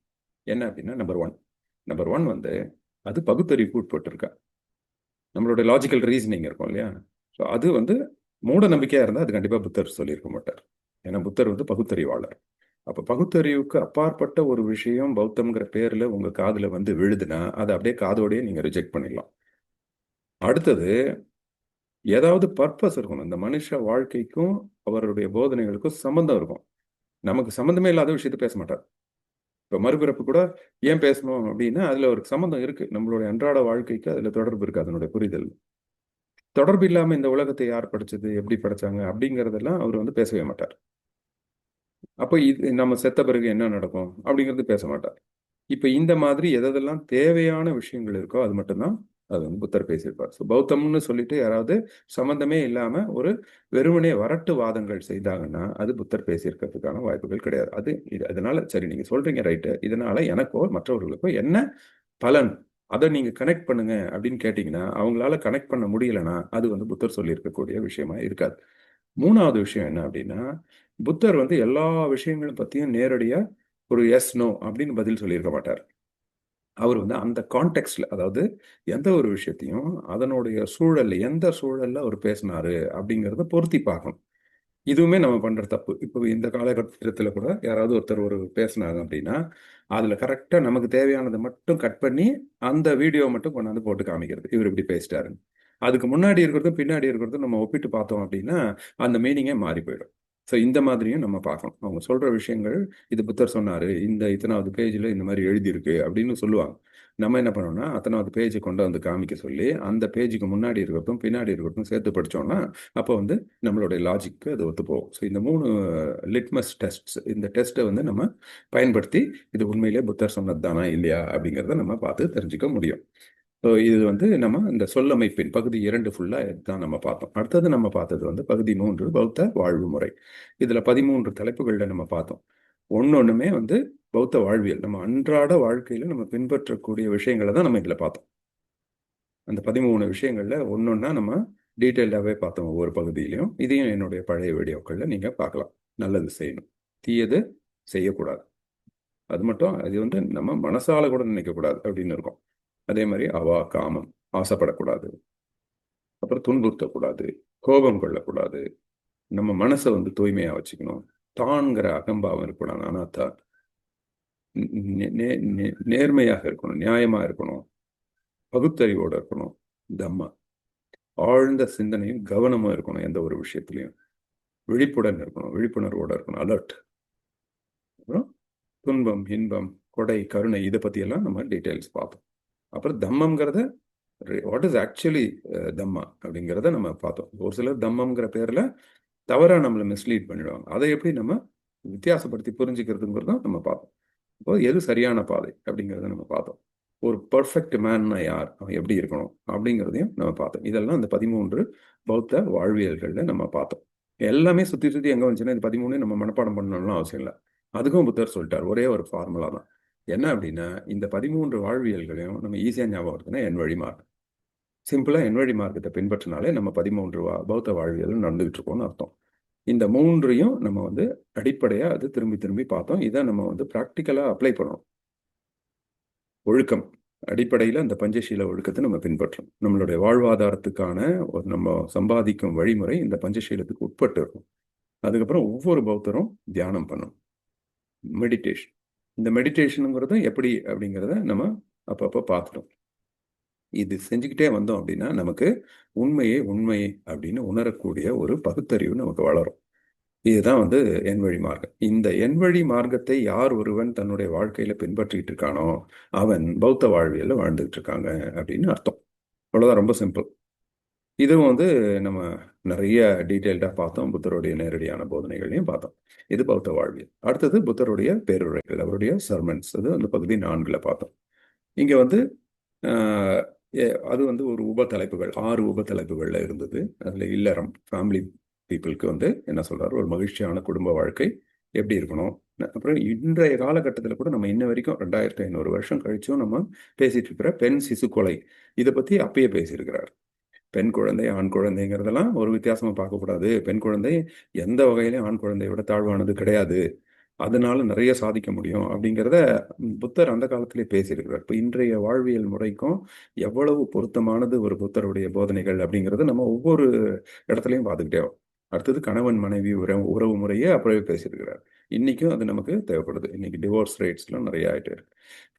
என்ன அப்படின்னா நம்பர் ஒன் வந்து அது பகுத்தறிவுக்கு உட்பட்டிருக்கா. நம்மளோட லாஜிக்கல் ரீசனிங் இருக்கும் இல்லையா, ஸோ அது வந்து மூட நம்பிக்கையா இருந்தால் அது கண்டிப்பாக புத்தர் சொல்லியிருக்க மாட்டார். ஏன்னா புத்தர் வந்து பகுத்தறிவாளர். அப்போ பகுத்தறிவுக்கு அப்பாற்பட்ட ஒரு விஷயம் பௌத்தம்ங்கிற பேர்ல உங்க காதுல வந்து விழுதுன்னா அதை அப்படியே காதோடயே நீங்க ரிஜெக்ட் பண்ணிடலாம். அடுத்தது ஏதாவது பர்பஸ் இருக்கணும். இந்த மனுஷ வாழ்க்கைக்கும் அவருடைய போதனைகளுக்கும் சம்பந்தம் இருக்கும். நமக்கு சம்பந்தமே இல்லாத விஷயத்த பேச மாட்டார். இப்போ மறுபிறப்பு கூட ஏன் பேசணும் அப்படின்னா அதுல ஒரு சம்பந்தம் இருக்கு, நம்மளுடைய அன்றாட வாழ்க்கைக்கு அதுல தொடர்பு இருக்கு. அதனுடைய புரிதல் தொடர்பு இல்லாம இந்த உலகத்தை யார் படைச்சது, எப்படி படைச்சாங்க அப்படிங்கறதெல்லாம் அவர் வந்து பேசவே மாட்டார். அப்போ இது நம்ம செத்த பிறகு என்ன நடக்கும் அப்படிங்கிறது பேச மாட்டார். இப்ப இந்த மாதிரி எதெல்லாம் தேவையான விஷயங்கள் இருக்கோ அது மட்டும்தான் அது வந்து புத்தர் பேசியிருப்பார். ஸோ பௌத்தம்னு சொல்லிட்டு யாராவது சம்பந்தமே இல்லாம ஒரு வெறுமனே வரட்டு வாதங்கள் செய்தாங்கன்னா அது புத்தர் பேசியிருக்கிறதுக்கான வாய்ப்புகள் கிடையாது. அது அதனால சரி நீங்க சொல்றீங்க ரைட்டு, இதனால எனக்கோ மற்றவர்களுக்கோ என்ன பலன், அதை நீங்க கனெக்ட் பண்ணுங்க அப்படின்னு கேட்டீங்கன்னா அவங்களால கனெக்ட் பண்ண முடியலன்னா அது வந்து புத்தர் சொல்லியிருக்கக்கூடிய விஷயமா இருக்காது. 3வது விஷயம் என்ன அப்படின்னா புத்தர் வந்து எல்லா விஷயங்களும் பத்தியும் நேரடியா ஒரு எஸ் நோ அப்படின்னு பதில் சொல்லியிருக்க மாட்டார். அவர் வந்து அந்த கான்டெக்ட்ல, அதாவது எந்த ஒரு விஷயத்தையும் அதனுடைய சூழல்ல, எந்த சூழல்ல அவர் பேசினாரு அப்படிங்கிறத பொருத்தி பார்க்கணும். இதுவுமே நம்ம பண்ற தப்பு. இப்போ இந்த காலகட்டத்தில் கூட யாராவது ஒருத்தர் ஒரு பேசினாங்க அப்படின்னா, அதுல கரெக்டா நமக்கு தேவையானதை மட்டும் கட் பண்ணி அந்த வீடியோ மட்டும் கொண்டாந்து போட்டு காமிக்கிறது, இவர் இப்படி பேசிட்டாருன்னு. அதுக்கு முன்னாடி இருக்கிறதும் பின்னாடி இருக்கிறதும் நம்ம ஒப்பிட்டு பார்த்தோம் அப்படின்னா அந்த மீனிங்கே மாறி போயிடும். ஸோ இந்த மாதிரியும் நம்ம பார்க்கணும். அவங்க சொல்ற விஷயங்கள், இது புத்தர் சொன்னாரு, இந்த இத்தனாவது பேஜ்ல இந்த மாதிரி எழுதியிருக்கு அப்படின்னு சொல்லுவாங்க. நம்ம என்ன பண்ணோம்னா அத்தனாவது பேஜை கொண்டு வந்து காமிக்க சொல்லி அந்த பேஜுக்கு முன்னாடி இருக்கிறதும் பின்னாடி இருக்கிறதும் சேர்த்து படிச்சோம்னா அப்போ வந்து நம்மளுடைய லாஜிக்கு அது ஒத்து போகும். ஸோ இந்த 3 லிட்மஸ் டெஸ்ட்ஸ், இந்த டெஸ்ட்டை வந்து நம்ம பயன்படுத்தி இது உண்மையிலே புத்தர் சொன்னது தானா இல்லையா அப்படிங்கிறத நம்ம பார்த்து தெரிஞ்சுக்க முடியும். ஸோ இது வந்து நம்ம இந்த சொல்லமைப்பின் பகுதி 2 ஃபுல்லாக தான் நம்ம பார்த்தோம். அடுத்தது நம்ம பார்த்தது வந்து பகுதி 3 பௌத்த வாழ்வு முறை. இதில் 13 தலைப்புகளில் நம்ம பார்த்தோம். ஒன்னொன்றுமே வந்து பௌத்த வாழ்வியல், நம்ம அன்றாட வாழ்க்கையில் நம்ம பின்பற்றக்கூடிய விஷயங்களை தான் நம்ம இதில் பார்த்தோம். அந்த 13 விஷயங்கள்ல ஒன்னொன்னா நம்ம டீட்டெயில்டாகவே பார்த்தோம் ஒவ்வொரு பகுதியிலையும். இதையும் என்னுடைய பழைய வீடியோக்களில் நீங்கள் பார்க்கலாம். நல்லது செய்யணும், தீயது செய்யக்கூடாது. அது மட்டும் அது வந்து நம்ம மனசால கூட நினைக்கக்கூடாது அப்படின்னு இருக்கும். அதே மாதிரி அவா காமம், ஆசைப்படக்கூடாது, அப்புறம் துன்புறுத்தக்கூடாது, கோபம் கொள்ளக்கூடாது, நம்ம மனசை வந்து தூய்மையா வச்சுக்கணும், தான்கிற அகம்பாவம் இருக்கக்கூடாது, அனாத்தா, நேர்மையாக இருக்கணும், நியாயமா இருக்கணும், பகுத்தறிவோட இருக்கணும், தம்மா, ஆழ்ந்த சிந்தனையும் கவனமும் இருக்கணும், எந்த ஒரு விஷயத்திலையும் விழிப்புடன் இருக்கணும், விழிப்புணர்வோட இருக்கணும், அலர்ட். அப்புறம் துன்பம், இன்பம், கொடை, கருணை, இதை பற்றியெல்லாம் நம்ம டீட்டெயில்ஸ் பார்த்தோம். அப்புறம் தம்மம்ங்கிறத வாட் இஸ் ஆக்சுவலி தம்மா அப்படிங்கிறத நம்ம பார்த்தோம். ஒரு சிலர் தம்மம்ங்கிற பேரில் தவறாக நம்மளை மிஸ்லீட் பண்ணிடுவாங்க. அதை எப்படி நம்ம வித்தியாசப்படுத்தி புரிஞ்சுக்கிறதுங்கிறதும் நம்ம பார்த்தோம். இப்போ எது சரியான பாதை அப்படிங்கிறத நம்ம பார்த்தோம். ஒரு பர்ஃபெக்ட் மேன்னா யார், அவன் எப்படி இருக்கணும் அப்படிங்கிறதையும் நம்ம பார்த்தோம். இதெல்லாம் இந்த 13 பௌத்த வாழ்வியல்களில் நம்ம பார்த்தோம். எல்லாமே சுற்றி சுற்றி எங்கே வந்துச்சுன்னா இந்த 13 நம்ம மனப்பாடம் பண்ணணும்னு அவசியம் இல்லை. அதுக்கும் புத்தர் சொல்லிட்டார், ஒரே ஒரு ஃபார்முலா தான். என்ன அப்படின்னா இந்த 13 வாழ்வியல்களையும் நம்ம ஈஸியாக ஞாபகம் இருக்குன்னா என் வழி மார்க்கம். சிம்பிளாக என் வழி மார்க்கத்தை பின்பற்றினாலே நம்ம 13 பௌத்த வாழ்வியல் நடந்துகிட்டு இருக்கோம்னு அர்த்தம். இந்த 3ஐயும் நம்ம வந்து அடிப்படையாக அது திரும்பி திரும்பி பார்த்தோம். இதை நம்ம வந்து ப்ராக்டிக்கலாக அப்ளை பண்ணணும். ஒழுக்கம் அடிப்படையில் அந்த பஞ்சசீல ஒழுக்கத்தை நம்ம பின்பற்றணும். நம்மளுடைய வாழ்வாதாரத்துக்கான ஒரு நம்ம சம்பாதிக்கும் வழிமுறை இந்த பஞ்சசீலத்துக்கு உட்பட்டு இருக்கும். அதுக்கப்புறம் ஒவ்வொரு பௌத்தரும் தியானம் பண்ணணும், மெடிடேஷன். இந்த மெடிடேஷனுங்கிறது எப்படி அப்படிங்கிறத நம்ம அப்பப்போ பார்த்துட்டோம். இது செஞ்சுக்கிட்டே வந்தோம் அப்படின்னா நமக்கு உண்மையை உண்மை அப்படின்னு உணரக்கூடிய ஒரு பகுத்தறிவு நமக்கு வளரும். இதுதான் வந்து என் வழி மார்க்கம். இந்த என் வழி மார்க்கத்தை யார் ஒருவன் தன்னுடைய வாழ்க்கையில பின்பற்றிட்டு இருக்கானோ அவன் பௌத்த வாழ்வியல்ல வாழ்ந்துகிட்டு இருக்காங்க அப்படின்னு அர்த்தம். அவ்வளவுதான், ரொம்ப சிம்பிள். இதுவும் வந்து நம்ம நிறைய டீட்டெயில்டாக பார்த்தோம். புத்தருடைய நேரடியான போதனைகளையும் பார்த்தோம். இது பௌத்த வாழ்வியல். அடுத்தது புத்தருடைய பேருரைகள், அவருடைய சர்மன்ஸ், அது அந்த பகுதி 4ல் பார்த்தோம். இங்க வந்து அது வந்து ஒரு உப தலைப்புகள், 6 உப தலைப்புகள்ல இருந்தது. அதுல இல்லறம், ஃபேமிலி பீப்புளுக்கு வந்து என்ன சொல்றாரு, ஒரு மகிழ்ச்சியான குடும்ப வாழ்க்கை எப்படி இருக்கணும். அப்புறம் இன்றைய காலகட்டத்தில் கூட நம்ம இன்ன வரைக்கும் 2500 வருஷம் கழிச்சும் நம்ம பேசிட்டு இருக்கிற பெண் சிசு கொலை, இதை பத்தி அப்பயே பேசியிருக்கிறார். பெண் குழந்தை ஆண் குழந்தைங்கிறதெல்லாம் ஒரு வித்தியாசமா பார்க்கக்கூடாது. பெண் குழந்தை எந்த வகையிலையும் ஆண் குழந்தையை விட தாழ்வானது கிடையாது, அதனால நிறைய சாதிக்க முடியும் அப்படிங்கிறத புத்தர் அந்த காலத்திலே பேசியிருக்கிறார். இப்போ இன்றைய வாழ்வியல் முறைக்கும் எவ்வளவு பொருத்தமானது ஒரு புத்தருடைய போதனைகள் அப்படிங்கிறத நம்ம ஒவ்வொரு இடத்துலையும் பார்த்துக்கிட்டே வரோம். அடுத்தது கணவன் மனைவி உறவு முறையே அப்பவே பேசியிருக்கிறார். இன்னைக்கும் அது நமக்கு தேவைப்படுது. இன்னைக்கு டிவோர்ஸ் ரேட்ஸ்லாம் நிறைய ஆகிட்டு இருக்கு.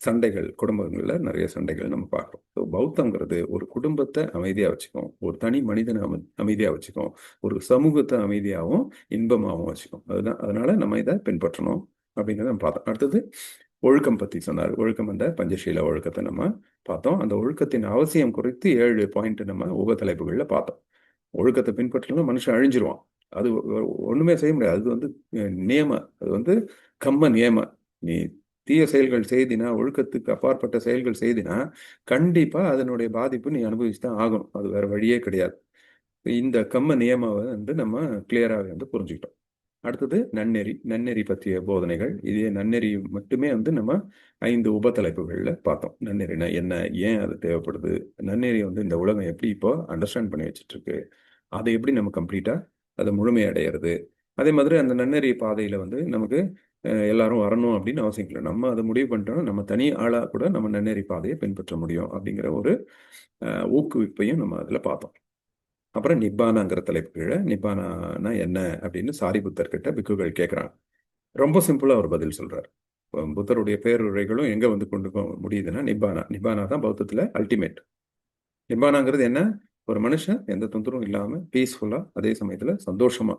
சண்டைகள், குடும்பங்களில் நிறைய சண்டைகள் நம்ம பார்க்குறோம். ஸோ பௌத்தங்கிறது ஒரு குடும்பத்தை அமைதியாக வச்சுக்கும், ஒரு தனி மனிதனை அமைதியாக வச்சுக்கும், ஒரு சமூகத்தை அமைதியாகவும் இன்பமாகவும் வச்சுக்கும். அதுதான், அதனால நம்ம இதை பின்பற்றணும் அப்படிங்கிறத நம்ம பார்த்தோம். அடுத்தது ஒழுக்கம் பற்றி சொன்னார். ஒழுக்கம், அந்த பஞ்சசீல ஒழுக்கத்தை நம்ம பார்த்தோம். அந்த ஒழுக்கத்தின் அவசியம் குறித்து 7 பாயிண்ட் நம்ம உப தலைப்புகளில் பார்த்தோம். ஒழுக்கத்தை பின்பற்றலாம் மனுஷன் அழிஞ்சிருவான். அது ஒண்ணுமே செய்ய முடியாது. அது வந்து நியம, அது வந்து கம்ம நியம. நீ தீய செயல்கள் செய்தினா, ஒழுக்கத்துக்கு அப்பாற்பட்ட செயல்கள் செய்தினா கண்டிப்பா அதனுடைய பாதிப்பு நீ அனுபவிச்சு தான் ஆகணும். அது வேற வழியே கிடையாது. இந்த கம்ம நியமாவை வந்து நம்ம கிளியராகவே வந்து புரிஞ்சுக்கிட்டோம். அடுத்தது நன்னெறி, நன்னெறி பற்றிய போதனைகள். இதே நன்னெறி மட்டுமே வந்து நம்ம 5 உப தலைப்புகளில் பார்த்தோம். நன்னெறினா என்ன, ஏன் அது தேவைப்படுது, நன்னெறி வந்து இந்த உலகம் எப்படி இப்போ அண்டர்ஸ்டாண்ட் பண்ணி வச்சுட்டு இருக்கு, அதை எப்படி நம்ம கம்ப்ளீட்டாக அதை முழுமையடைகிறது. அதே மாதிரி அந்த நன்னெறி பாதையில் வந்து நமக்கு எல்லாரும் வரணும் அப்படின்னு அவசியம் இல்லை. நம்ம அதை முடிவு பண்ணிட்டோம்னா நம்ம தனி ஆளாக கூட நம்ம நன்னெறி பாதையை பின்பற்ற முடியும் அப்படிங்கிற ஒரு ஊக்குவிப்பையும் நம்ம அதில் பார்த்தோம். அப்புறம் நிப்பானாங்கிற தலைப்பு கீழே நிப்பானானா என்ன அப்படின்னு சாரிபுத்தர்கிட்ட பிக்குகள் கேட்குறாங்க. ரொம்ப சிம்பிளாக ஒரு பதில் சொல்றாரு. புத்தருடைய பேருரைகளும் எங்கே வந்து கொண்டு முடியுதுன்னா நிப்பானா. நிப்பானா தான் பௌத்தத்தில் அல்டிமேட். நிப்பானாங்கிறது என்ன? ஒரு மனுஷன் எந்த தொந்தரவும் இல்லாமல் பீஸ்ஃபுல்லாக, அதே சமயத்தில் சந்தோஷமா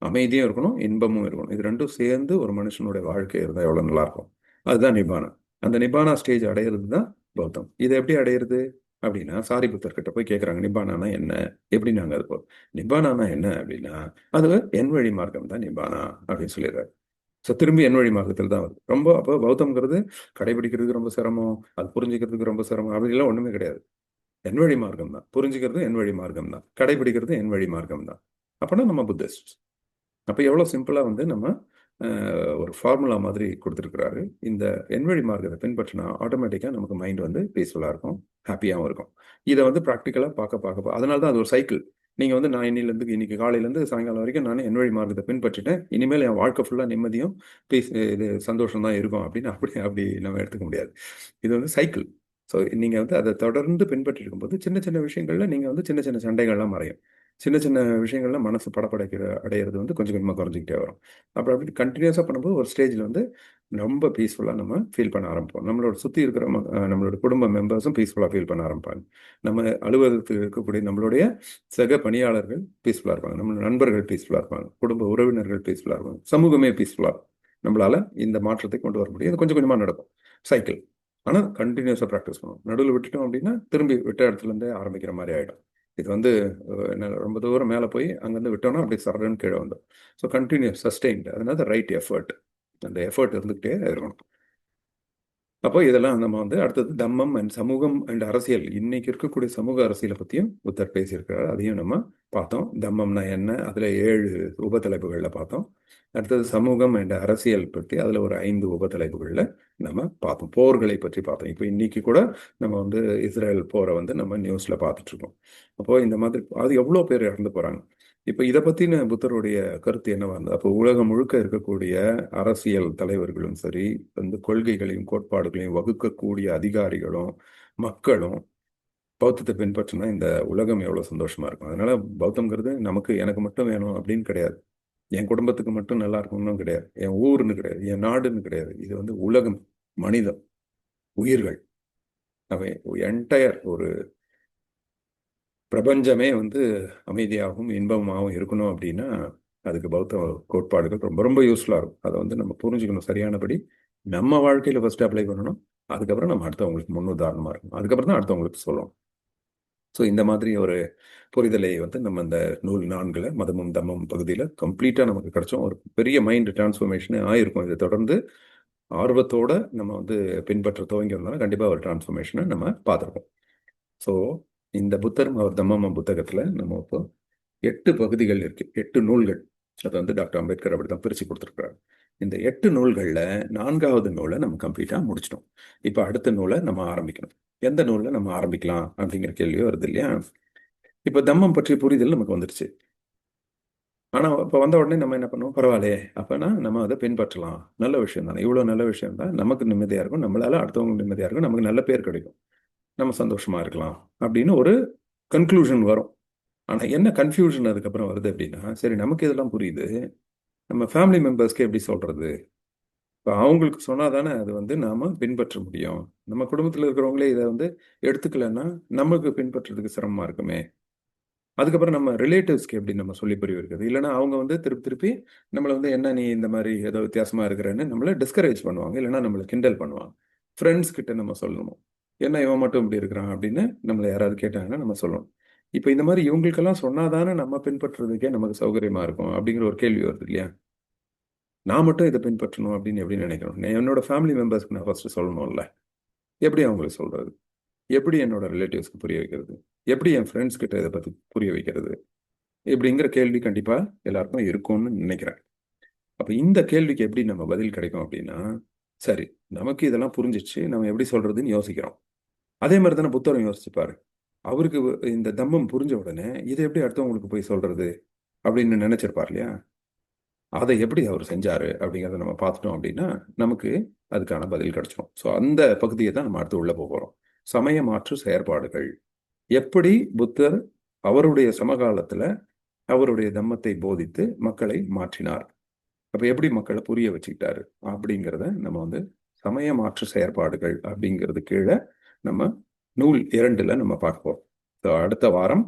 அமைதியும் இருக்கணும், இன்பமும் இருக்கணும். இது ரெண்டும் சேர்ந்து ஒரு மனுஷனுடைய வாழ்க்கை இருந்தால் எவ்வளோ நல்லா இருக்கும். அதுதான் நிப்பானா. அந்த நிப்பானா ஸ்டேஜ் அடையிறது தான் பௌத்தம். இதை எப்படி அடையிறது அப்படின்னா சாரிபுத்தர்கிட்ட போய் கேட்குறாங்க, நிப்பானானா என்ன, எப்படி நாங்கள் அது நிப்பானானா என்ன அப்படின்னா அது என் வழி மார்க்கம் தான் நிப்பானா அப்படின்னு சொல்லிடுறாரு. ஸோ திரும்பி என் வழி மார்க்கத்தில் தான் வருது. ரொம்ப அப்போ பௌத்தம்ங்கிறது கடைபிடிக்கிறதுக்கு ரொம்ப சிரமம், அது புரிஞ்சுக்கிறதுக்கு ரொம்ப சிரமம் அப்படிலாம் ஒன்றுமே கிடையாது. என் வழி மார்க்கம் தான். புரிஞ்சுக்கிறது என் வழி மார்க்கம் தான். கடைபிடிக்கிறது என் வழி மார்க்கம் தான். அப்படின்னா நம்ம புத்திஸ்ட். அப்போ எவ்வளோ சிம்பிளாக வந்து நம்ம ஒரு ஃபார்முலா மாதிரி கொடுத்துருக்குறாரு. இந்த என் வழி மார்க்கத்தை பின்பற்றினா ஆட்டோமேட்டிக்காக நமக்கு மைண்ட் வந்து பீஸ்ஃபுல்லாக இருக்கும், ஹாப்பியாகவும் இருக்கும். இதை வந்து ப்ராக்டிக்கலாக பார்க்க அதனால தான் அது ஒரு சைக்கிள். நீங்கள் வந்து நான் இன்னைக்கு காலையிலேருந்து சாயங்காலம் வரைக்கும் நான் என் வழி மார்க்கத்தை பின்பற்றிட்டேன், இனிமேல் என் வாழ்க்கை ஃபுல்லாக நிம்மதியும் இது சந்தோஷம் தான் இருக்கும் அப்படின்னு அப்படி நம்ம எடுத்துக்க முடியாது. இது வந்து சைக்கிள். ஸோ நீங்கள் வந்து அதை தொடர்ந்து பின்பற்றி இருக்கும்போது சின்ன சின்ன விஷயங்களில் நீங்கள் வந்து சின்ன சின்ன சண்டைகள்லாம் மறையும். சின்ன சின்ன விஷயங்கள்ல மனசு அடையிறது வந்து கொஞ்சம் கொஞ்சமாக குறைஞ்சிக்கிட்டே வரும். அப்புறம் அப்படி கண்டினியூஸாக பண்ணும்போது ஒரு ஸ்டேஜில் வந்து ரொம்ப பீஸ்ஃபுல்லாக நம்ம ஃபீல் பண்ண ஆரம்பிப்போம். நம்மளோட சுற்றி இருக்கிற நம்மளோட குடும்ப மெம்பர்ஸும் பீஸ்ஃபுல்லாக ஃபீல் பண்ண ஆரம்பிப்பாங்க. நம்ம அலுவலகத்தில் இருக்கக்கூடிய நம்மளுடைய சக பணியாளர்கள் பீஸ்ஃபுல்லாக இருப்பாங்க. நம்ம நண்பர்கள் பீஸ்ஃபுல்லாக இருப்பாங்க. குடும்ப உறவினர்கள் பீஸ்ஃபுல்லாக இருப்பாங்க. சமூகமே பீஸ்ஃபுல்லாக நம்மளால இந்த மாற்றத்தை கொண்டு வர முடியும். இது கொஞ்சம் கொஞ்சமாக நடக்கும். சைக்கிள். ஆனால் கண்டினியூஸாக ப்ராக்டிஸ் பண்ணுவோம். நடுவில் விட்டுட்டோம் அப்படின்னா திரும்பி விட்ட இடத்துலேருந்தே ஆரம்பிக்கிற மாதிரி ஆகிடும். இது வந்து ரொம்ப தூரம் மேலே போய் அங்கேருந்து விட்டோம்னா அப்படியே சரன்னு கீழே வந்தோம். ஸோ கண்டினியூஸ் சஸ்டெயின்டு, அதனால ரைட் எஃபர்ட். அந்த எஃபர்ட் இருந்துகிட்டே இருக்கணும். அப்போ இதெல்லாம் நம்ம வந்து அடுத்தது தம்மம் அண்ட் சமூகம் அண்ட் அரசியல். இன்னைக்கு இருக்கக்கூடிய சமூக அரசியலை பற்றியும் புத்தர் பேசியிருக்கிறார். அதையும் நம்ம பார்த்தோம். தம்மம்னா என்ன, அதில் 7 உபத்தலைப்புகளில் பார்த்தோம். அடுத்தது சமூகம் அண்ட் அரசியல் பற்றி அதில் ஒரு 5 உபத்தலைப்புகளில் நம்ம பார்த்தோம். போர்களை பற்றி பார்த்தோம். இப்போ இன்னைக்கு கூட நம்ம வந்து இஸ்ரேல் போரை வந்து நம்ம நியூஸில் பார்த்துட்டு இருக்கோம். அப்போ இந்த மாதிரி அது எவ்வளோ பேர் இறந்து போகிறாங்க. இப்போ இதை பற்றின புத்தருடைய கருத்து என்னவா இருந்தது? அப்போ உலகம் முழுக்க இருக்கக்கூடிய அரசியல் தலைவர்களும் சரி, வந்து கொள்கைகளையும் கோட்பாடுகளையும் வகுக்கக்கூடிய அதிகாரிகளும் மக்களும் பௌத்தத்தை பின்பற்றினா இந்த உலகம் எவ்வளோ சந்தோஷமா இருக்கும். அதனால பௌத்தம்ங்கிறது எனக்கு மட்டும் வேணும் அப்படின்னு கிடையாது. என் குடும்பத்துக்கு மட்டும் நல்லா இருக்கணும்னு கிடையாது. என் ஊருன்னு கிடையாது. என் நாடுன்னு கிடையாது. இது வந்து உலகம், மனிதம், உயிர்கள், அவை என்டையர் ஒரு பிரபஞ்சமே வந்து அமைதியாகவும் இன்பமாகவும் இருக்கணும் அப்படின்னா அதுக்கு பௌத்த கோட்பாடுகள் ரொம்ப ரொம்ப யூஸ்ஃபுல்லாக இருக்கும். அதை வந்து நம்ம புரிஞ்சுக்கணும் சரியானபடி. நம்ம வாழ்க்கையில் ஃபர்ஸ்ட் அப்ளை பண்ணணும். அதுக்கப்புறம் நம்ம அடுத்தவங்களுக்கு முன்னுதாரணமாக இருக்கணும். அதுக்கப்புறம் தான் அடுத்தவங்களுக்கு சொல்லணும். ஸோ இந்த மாதிரி ஒரு புரிதலை வந்து நம்ம இந்த நூல் 4 மதமும் தம்மம் பகுதியில் கம்ப்ளீட்டாக நமக்கு கிடைச்சோம். ஒரு பெரிய மைண்ட் டிரான்ஸ்ஃபர்மேஷனே ஆயிருக்கும். இதை தொடர்ந்து ஆர்வத்தோட நம்ம வந்து பின்பற்ற துவங்கி இருந்தாலும் கண்டிப்பாக ஒரு டிரான்ஸ்ஃபர்மேஷனை நம்ம பார்த்துருக்கோம். ஸோ இந்த புத்தர் அவர் தம்மம் புத்தகத்தில் நம்ம இப்போ 8 பகுதிகள் இருக்கு, 8 நூல்கள். அதை வந்து டாக்டர் அம்பேத்கர் அப்படித்தான் பிரித்து கொடுத்துருக்காரு. இந்த 8 நூல்களில் 4வது நூலை நம்ம கம்ப்ளீட்டாக முடிச்சிட்டோம். இப்போ அடுத்த நூலை நம்ம ஆரம்பிக்கணும். எந்த நூலில் நம்ம ஆரம்பிக்கலாம் அப்படிங்கிற கேள்வியும் வருது இல்லையா? இப்போ தம்மம் பற்றிய புரிதல் நமக்கு வந்துருச்சு. ஆனால் இப்போ வந்த உடனே நம்ம என்ன பண்ணுவோம், பரவாயில்லையே அப்போனா நம்ம அதை பின்பற்றலாம், நல்ல விஷயம் தானே, இவ்வளோ நல்ல விஷயம் தான், நமக்கு நிம்மதியாக இருக்கும், நம்மளால அடுத்தவங்களுக்கு நிம்மதியாக இருக்கும், நமக்கு நல்ல பேர் கிடைக்கும், நம்ம சந்தோஷமா இருக்கலாம் அப்படின்னு ஒரு கன்க்ளூஷன் வரும். ஆனால் என்ன கன்ஃபியூஷன் அதுக்கப்புறம் வருது அப்படின்னா, சரி நமக்கு இதெல்லாம் புரியுது, நம்ம ஃபேமிலி மெம்பர்ஸ்க்கு எப்படி சொல்றது? இப்போ அவங்களுக்கு சொன்னால் தானே அது வந்து நாம் பின்பற்ற முடியும். நம்ம குடும்பத்தில் இருக்கிறவங்களே இதை வந்து எடுத்துக்கலைன்னா நமக்கு பின்பற்றுறதுக்கு சிரமமாக இருக்குமே. அதுக்கப்புறம் நம்ம ரிலேட்டிவ்ஸ்க்கு எப்படி நம்ம சொல்லி புரிய வைக்கிறது? இல்லைன்னா அவங்க வந்து திருப்பி திருப்பி நம்மளை வந்து என்ன நீ இந்த மாதிரி ஏதோ வித்தியாசமாக இருக்கிறேன்னு நம்மளை டிஸ்கரேஜ் பண்ணுவாங்க, இல்லைன்னா நம்மளை கிண்டல் பண்ணுவாங்க. ஃப்ரெண்ட்ஸ் கிட்ட நம்ம சொல்லணும், என்ன இவன் மட்டும் இப்படி இருக்கிறான் அப்படின்னு நம்மளை யாராவது கேட்டாங்கன்னா நம்ம சொல்லணும். இப்போ இந்த மாதிரி இவங்களுக்கெல்லாம் சொன்னாதானே நம்ம பின்பற்றுறதுக்கே நமக்கு சௌகரியமா இருக்கும் அப்படிங்கிற ஒரு கேள்வி வருது இல்லையா? நான் மட்டும் இதை பின்பற்றணும் அப்படின்னு எப்படி நினைக்கணும்? நான் என்னோட ஃபேமிலி மெம்பர்ஸ்க்கு நான் ஃபர்ஸ்ட் சொல்லணும்ல. எப்படி அவங்களுக்கு சொல்றது? எப்படி என்னோட ரிலேட்டிவ்ஸ்க்கு புரிய வைக்கிறது? எப்படி என் ஃப்ரெண்ட்ஸ் கிட்ட இதை பற்றி புரிய வைக்கிறது? இப்படிங்கிற கேள்வி கண்டிப்பா எல்லாருக்கும் இருக்கும்னு நினைக்கிறேன். அப்ப இந்த கேள்விக்கு எப்படி நம்ம பதில் கிடைக்கும் அப்படின்னா, சரி நமக்கு இதெல்லாம் புரிஞ்சிச்சு, நம்ம எப்படி சொல்றதுன்னு யோசிக்கிறோம். அதே மாதிரி தானே புத்தரும் யோசிச்சுப்பாரு. அவருக்கு இந்த தம்மம் புரிஞ்ச உடனே இதை எப்படி அடுத்தவங்களுக்கு போய் சொல்றது அப்படின்னு நினைச்சிருப்பார் இல்லையா? அதை எப்படி அவர் செஞ்சாரு அப்படிங்கிறத நம்ம பார்த்துட்டோம் அப்படின்னா நமக்கு அதுக்கான பதில் கிடைச்சிடும். ஸோ அந்த பகுதியை தான் நம்ம அடுத்து உள்ள போகிறோம். சமய மாற்று செயற்பாடுகள். எப்படி புத்தர் அவருடைய சமகாலத்துல அவருடைய தம்மத்தை போதித்து மக்களை மாற்றினார், அப்ப எப்படி மக்களை புரிய வச்சுக்கிட்டாரு அப்படிங்கிறத நம்ம வந்து சமய மாற்று செயற்பாடுகள் அப்படிங்கிறது கீழே நம்ம நூல் 2ல நம்ம பார்ப்போம். ஸோ அடுத்த வாரம்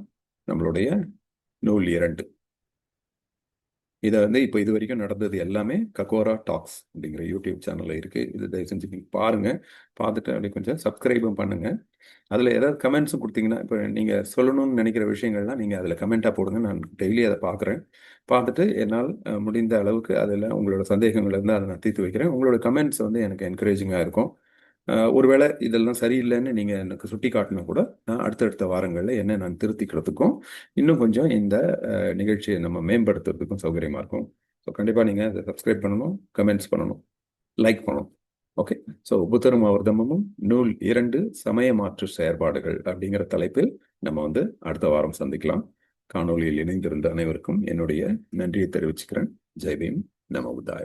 நம்மளுடைய நூல் 2. இதை வந்து இப்போ இது வரைக்கும் நடந்தது எல்லாமே ககோரா டாக்ஸ் அப்படிங்கிற யூடியூப் சேனல்ல இருக்கு. இது தயவு செஞ்சு நீங்க பாருங்க. பார்த்துட்டு அப்படி கொஞ்சம் சப்ஸ்கிரைபும் பண்ணுங்க. அதில் ஏதாவது கமெண்ட்ஸும் கொடுத்தீங்கன்னா, இப்போ நீங்கள் சொல்லணும்னு நினைக்கிற விஷயங்கள்லாம் நீங்கள் அதில் கமெண்ட்டாக போடுங்க. நான் டெய்லி அதை பார்க்குறேன். பார்த்துட்டு என்னால் முடிந்த அளவுக்கு அதில் உங்களோட சந்தேகங்கள் இருந்தால் அதை நான் தீர்த்து வைக்கிறேன். உங்களோட கமெண்ட்ஸ் வந்து எனக்கு என்கரேஜிங்காக இருக்கும். ஒருவேளை இதெல்லாம் சரியில்லைன்னு நீங்கள் எனக்கு சுட்டி காட்டினா கூட நான் அடுத்தடுத்த வாரங்களில் என்ன நான் திருத்திக்கிறதுக்கும் இன்னும் கொஞ்சம் இந்த நிகழ்ச்சியை நம்ம மேம்படுத்துறதுக்கும் சௌகரியமாக இருக்கும். ஸோ கண்டிப்பாக நீங்கள் அதை சப்ஸ்கிரைப் பண்ணணும், கமெண்ட்ஸ் பண்ணணும், லைக் பண்ணணும். ஓகே. ஸோ புத்தரும் அவர் தம்மமும் நூல் 2 சமய மாற்று செயற்பாடுகள் அப்படிங்கிற தலைப்பில் நம்ம வந்து அடுத்த வாரம் சந்திக்கலாம். காணொலியில் இணைந்திருந்த அனைவருக்கும் என்னுடைய நன்றியை தெரிவிச்சுக்கிறேன். ஜெய் பீம், நமோ புத்தாய.